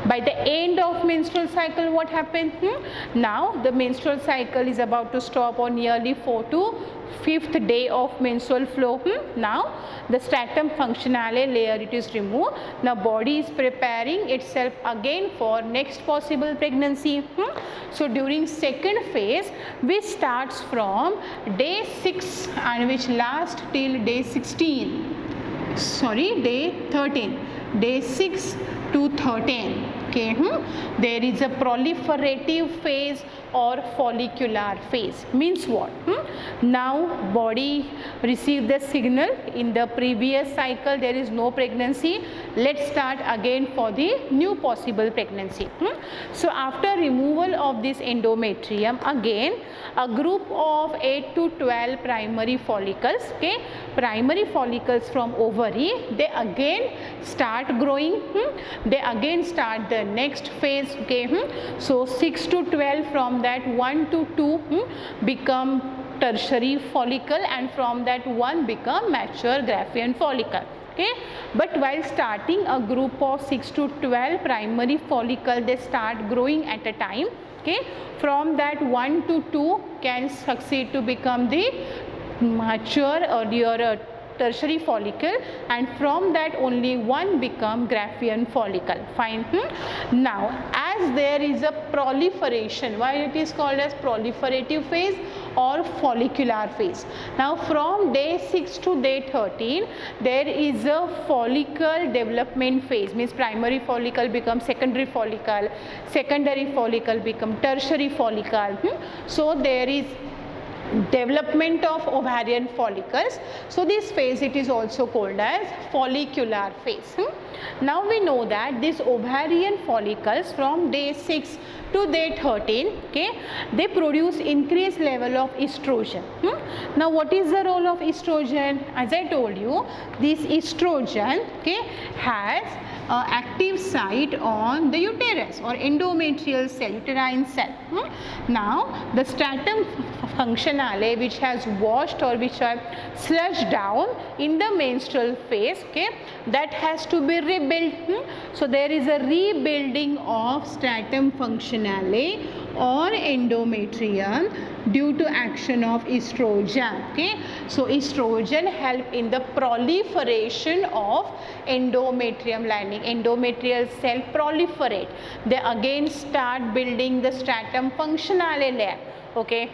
by the end of menstrual cycle, what happens? Now the menstrual cycle is about to stop on nearly 4th to 5th day of menstrual flow. Now the stratum functionale layer, it is removed. Now body is preparing itself again for next possible pregnancy. So during second phase, which starts from day 6 and which lasts till day 13, day 6 to 13. Okay, there is a proliferative phase or follicular phase. Means what? Now body received the signal, in the previous cycle there is no pregnancy, let's start again for the new possible pregnancy. So after removal of this endometrium, again a group of 8 to 12 primary follicles, okay, primary follicles from ovary, they again start growing. They again start the next phase. Okay, so 6 to 12, from that 1 to 2 become tertiary follicle, and from that 1 become mature Graafian follicle. Okay, but while starting a group of 6 to 12 primary follicle, they start growing at a time. Okay, from that 1 to 2 can succeed to become the mature or your tertiary follicle, and from that only 1 become Graafian follicle. Fine. Now as there is a proliferation, why it is called as proliferative phase or follicular phase. Now from day 6 to day 13, there is a follicle development phase, means primary follicle becomes secondary follicle become tertiary follicle. So there is development of ovarian follicles. So this phase, it is also called as follicular phase. Now we know that these ovarian follicles from day 6 to day 13, okay, they produce increased level of estrogen. Now what is the role of estrogen? As I told you, this estrogen, okay, has active site on the uterus or endometrial cell, uterine cell. Now the stratum functionale, which has washed or which are slushed down in the menstrual phase, okay, that has to be rebuilt. So there is a rebuilding of stratum functionale on endometrium due to action of estrogen. Okay, so estrogen help in the proliferation of endometrium lining. Endometrial cell proliferate, they again start building the stratum functionale layer. Okay,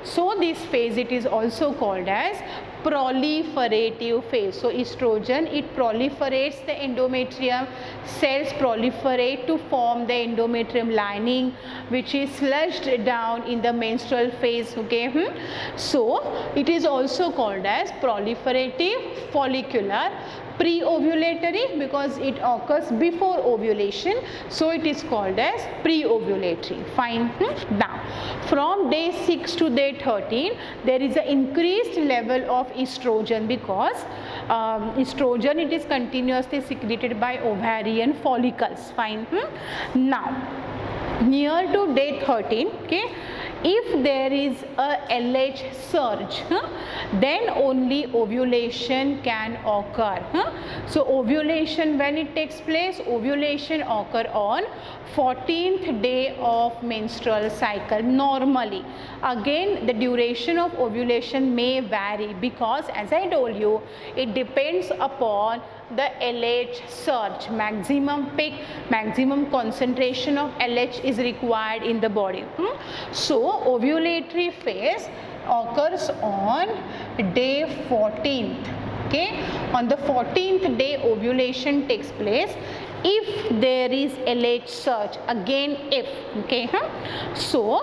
so this phase, it is also called as proliferative phase. So estrogen, it proliferates the endometrium, cells proliferate to form the endometrium lining, which is flushed down in the menstrual phase. Okay, so it is also called as proliferative follicular pre-ovulatory because it occurs before ovulation, so it is called as pre-ovulatory. Fine. Now from day 6 to day 13 there is an increased level of estrogen because estrogen, it is continuously secreted by ovarian follicles. Fine. Now near to day 13, okay, if there is a LH surge, then only ovulation can occur. So ovulation, when it takes place, ovulation occur on 14th day of menstrual cycle normally. Again, the duration of ovulation may vary because, as I told you, it depends upon the LH surge. Maximum peak, maximum concentration of LH is required in the body. So ovulatory phase occurs on day 14th. Okay, on the 14th day ovulation takes place if there is LH surge. Again, if. Okay, so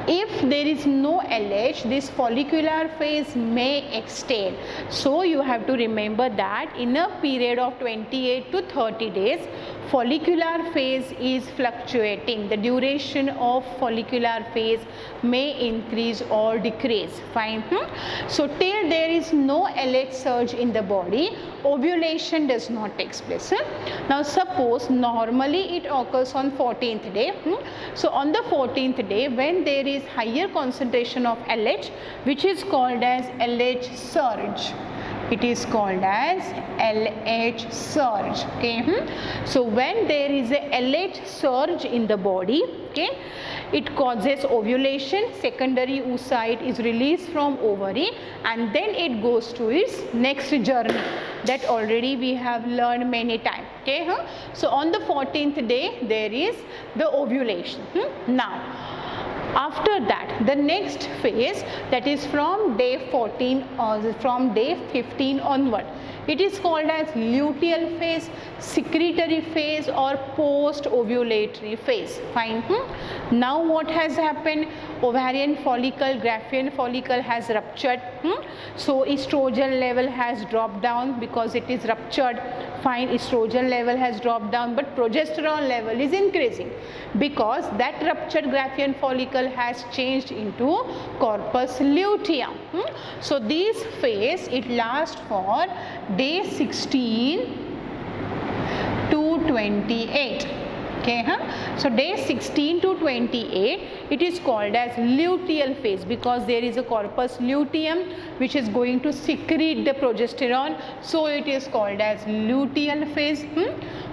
if there is no LH, this follicular phase may extend. So you have to remember that in a period of 28 to 30 days follicular phase is fluctuating. The duration of follicular phase may increase or decrease. Fine. So till there is no LH surge in the body, ovulation does not take place. Now suppose normally it occurs on 14th day. So on the 14th day, when there is higher concentration of LH, which is called as LH surge, it is called as LH surge. Okay, so when there is a LH surge in the body, okay, it causes ovulation, secondary oocyte is released from ovary, and then it goes to its next journey that already we have learned many times. Okay, so on the 14th day there is the ovulation. Now after that, the next phase, that is from day 14 or from day 15 onward, it is called as luteal phase, secretory phase, or post ovulatory phase. Fine. Now what has happened? Ovarian follicle, Graafian follicle has ruptured. So estrogen level has dropped down because it is ruptured. Fine, estrogen level has dropped down, but progesterone level is increasing because that ruptured Graafian follicle has changed into corpus luteum. So this phase, it lasts for day 16 to 28. Okay, so day 16 to 28, it is called as luteal phase because there is a corpus luteum which is going to secrete the progesterone, so it is called as luteal phase.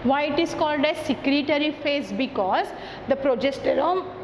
Why it is called as secretory phase? Because the progesterone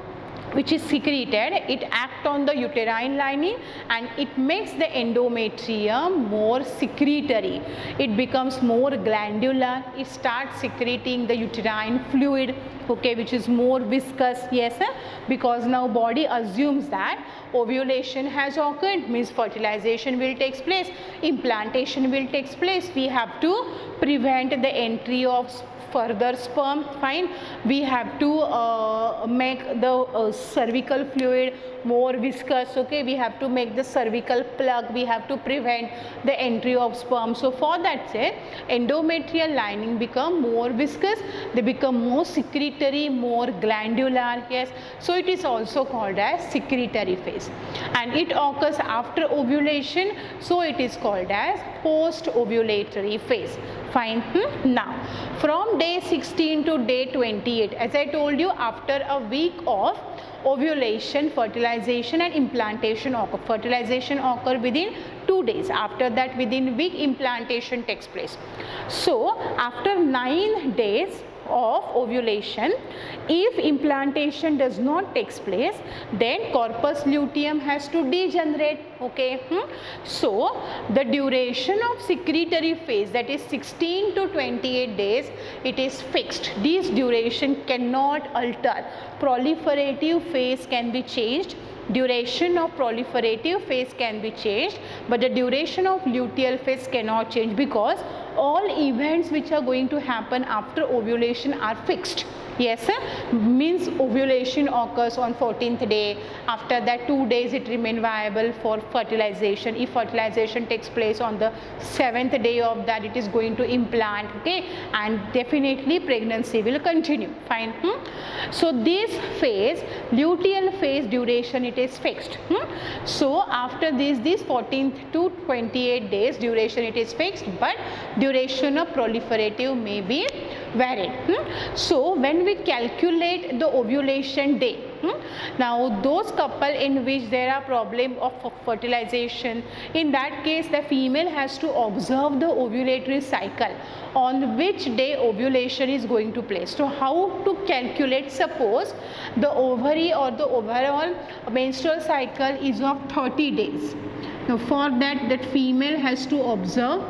which is secreted, it acts on the uterine lining and it makes the endometrium more secretory. It becomes more glandular, it starts secreting the uterine fluid, okay, which is more viscous. Yes, because now body assumes that ovulation has occurred, means fertilization will take place, implantation will take place. We have to prevent the entry of further sperm. Fine, we have to make the cervical fluid more viscous. Okay, we have to make the cervical plug, we have to prevent the entry of sperm. So for that say, endometrial lining become more viscous, they become more secretory, more glandular. Yes, so it is also called as secretory phase, and it occurs after ovulation, so it is called as post ovulatory phase. Fine. Now from day 16 to day 28, as I told you, after a week of ovulation, fertilization and implantation occur. Fertilization occur within 2 days. After that, within week, implantation takes place. So after 9 days, of ovulation. If implantation does not take place, then corpus luteum has to degenerate. Okay. So the duration of secretory phase, that is 16 to 28 days, it is fixed. This duration cannot alter. Proliferative phase can be changed. Duration of proliferative phase can be changed, but the duration of luteal phase cannot change, because all events which are going to happen after ovulation are fixed. Yes, sir. Means ovulation occurs on 14th day. After that 2 days it remain viable for fertilization. If fertilization takes place on the 7th day of that, it is going to implant. Okay, and definitely pregnancy will continue. Fine. So this phase, luteal phase duration, it is fixed. So after this 14th to 28 days duration, it is fixed, but duration of proliferative may be varied. So when we calculate the ovulation day, now those couple in which there are problem of fertilization, in that case the female has to observe the ovulatory cycle on which day ovulation is going to place. So how to calculate? Suppose the ovary or the overall menstrual cycle is of 30 days. Now for that female has to observe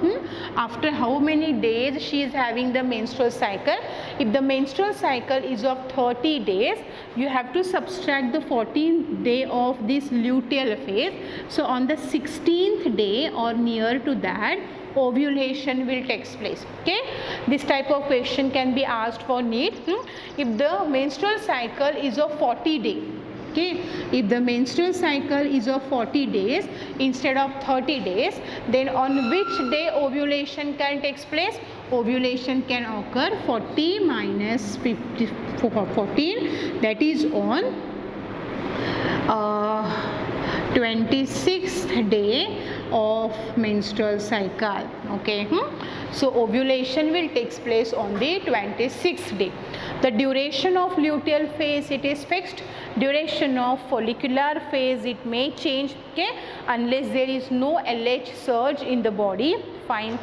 after how many days she is having the menstrual cycle. If the menstrual cycle is of 30 days, you have to subtract the 14th day of this luteal phase. So on the 16th day or near to that, ovulation will take place. Okay, this type of question can be asked for NEET. If the menstrual cycle is of 40 days, okay, if the menstrual cycle is of 40 days instead of 30 days, then on which day ovulation can take place? Ovulation can occur 40 minus 14, that is on 26th day of menstrual cycle. Okay. So ovulation will take place on the 26th day. The duration of luteal phase, it is fixed. Duration of follicular phase, it may change, okay, unless there is no LH surge in the body. Fine.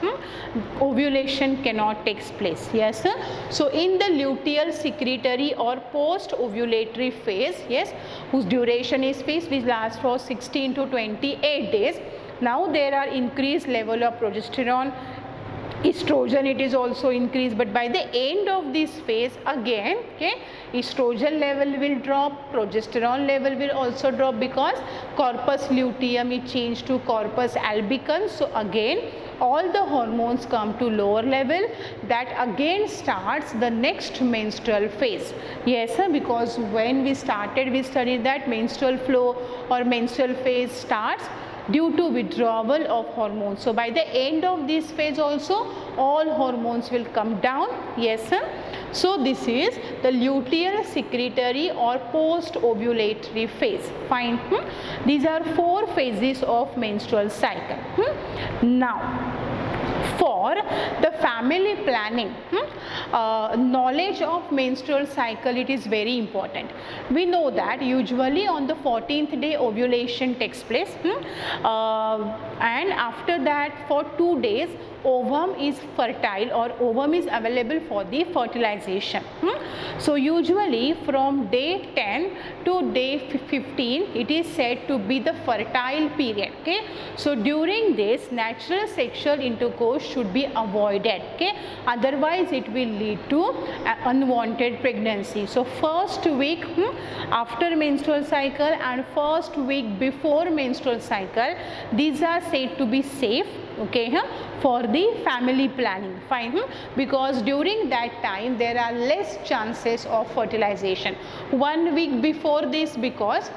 Ovulation cannot take place. Yes, sir. So in the luteal secretory or post ovulatory phase, yes, whose duration is fixed, which lasts for 16 to 28 days. Now there are increased level of progesterone, estrogen, it is also increased, but by the end of this phase again, okay, estrogen level will drop, progesterone level will also drop, because corpus luteum is changed to corpus albicans. So again all the hormones come to lower level. That again starts the next menstrual phase. Yes, sir, because when we studied that menstrual flow or menstrual phase starts due to withdrawal of hormones. So by the end of this phase also all hormones will come down. Yes, sir. So this is the luteal secretory or post ovulatory phase. Fine. These are 4 phases of menstrual cycle. Now for the family planning, knowledge of menstrual cycle, it is very important. We know that usually on the 14th day ovulation takes place, and after that for 2 days ovum is fertile or ovum is available for the fertilization. So usually from day 10 to day 15 it is said to be the fertile period. Okay, so during this natural sexual intercourse should be avoided. Okay, otherwise it will lead to unwanted pregnancy. So first week after menstrual cycle and first week before menstrual cycle, these are said to be safe, okay, for the family planning. Fine. Because during that time there are less chances of fertilization. 1 week before this, because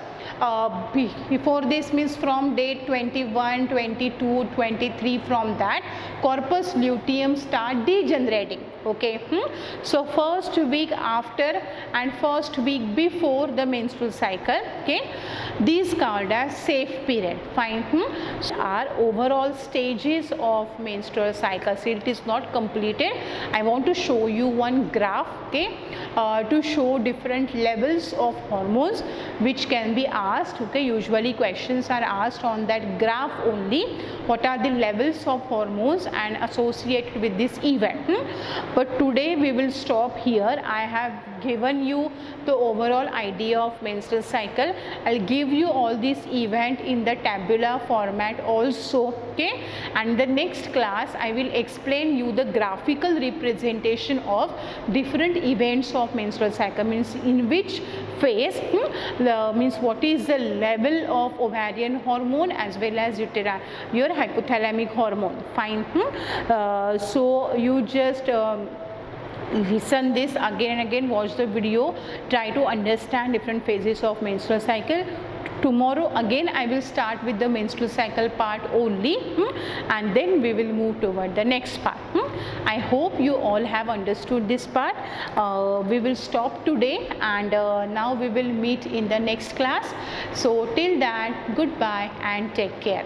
before this means from day 21, 22, 23, from that corpus luteum start degenerating. Okay. So first week after and first week before the menstrual cycle, okay, these called as safe period. Fine. Are overall stages of menstrual cycle. So it is not completed. I want to show you one graph, okay, to show different levels of hormones which can be asked. Okay, usually questions are asked on that graph only. What are the levels of hormones and associated with this event? but today we will stop here. I have given you the overall idea of menstrual cycle. I'll give you all these event in the tabular format also, okay, and the next class I will explain you the graphical representation of different events of menstrual cycle, means in which phase, means what is the level of ovarian hormone as well as your hypothalamic hormone. Fine. So you just listen this again and again, watch the video, try to understand different phases of menstrual cycle. Tomorrow again I will start with the menstrual cycle part only, and then we will move toward the next part. I hope you all have understood this part. We will stop today, and now we will meet in the next class. So till that, goodbye and take care.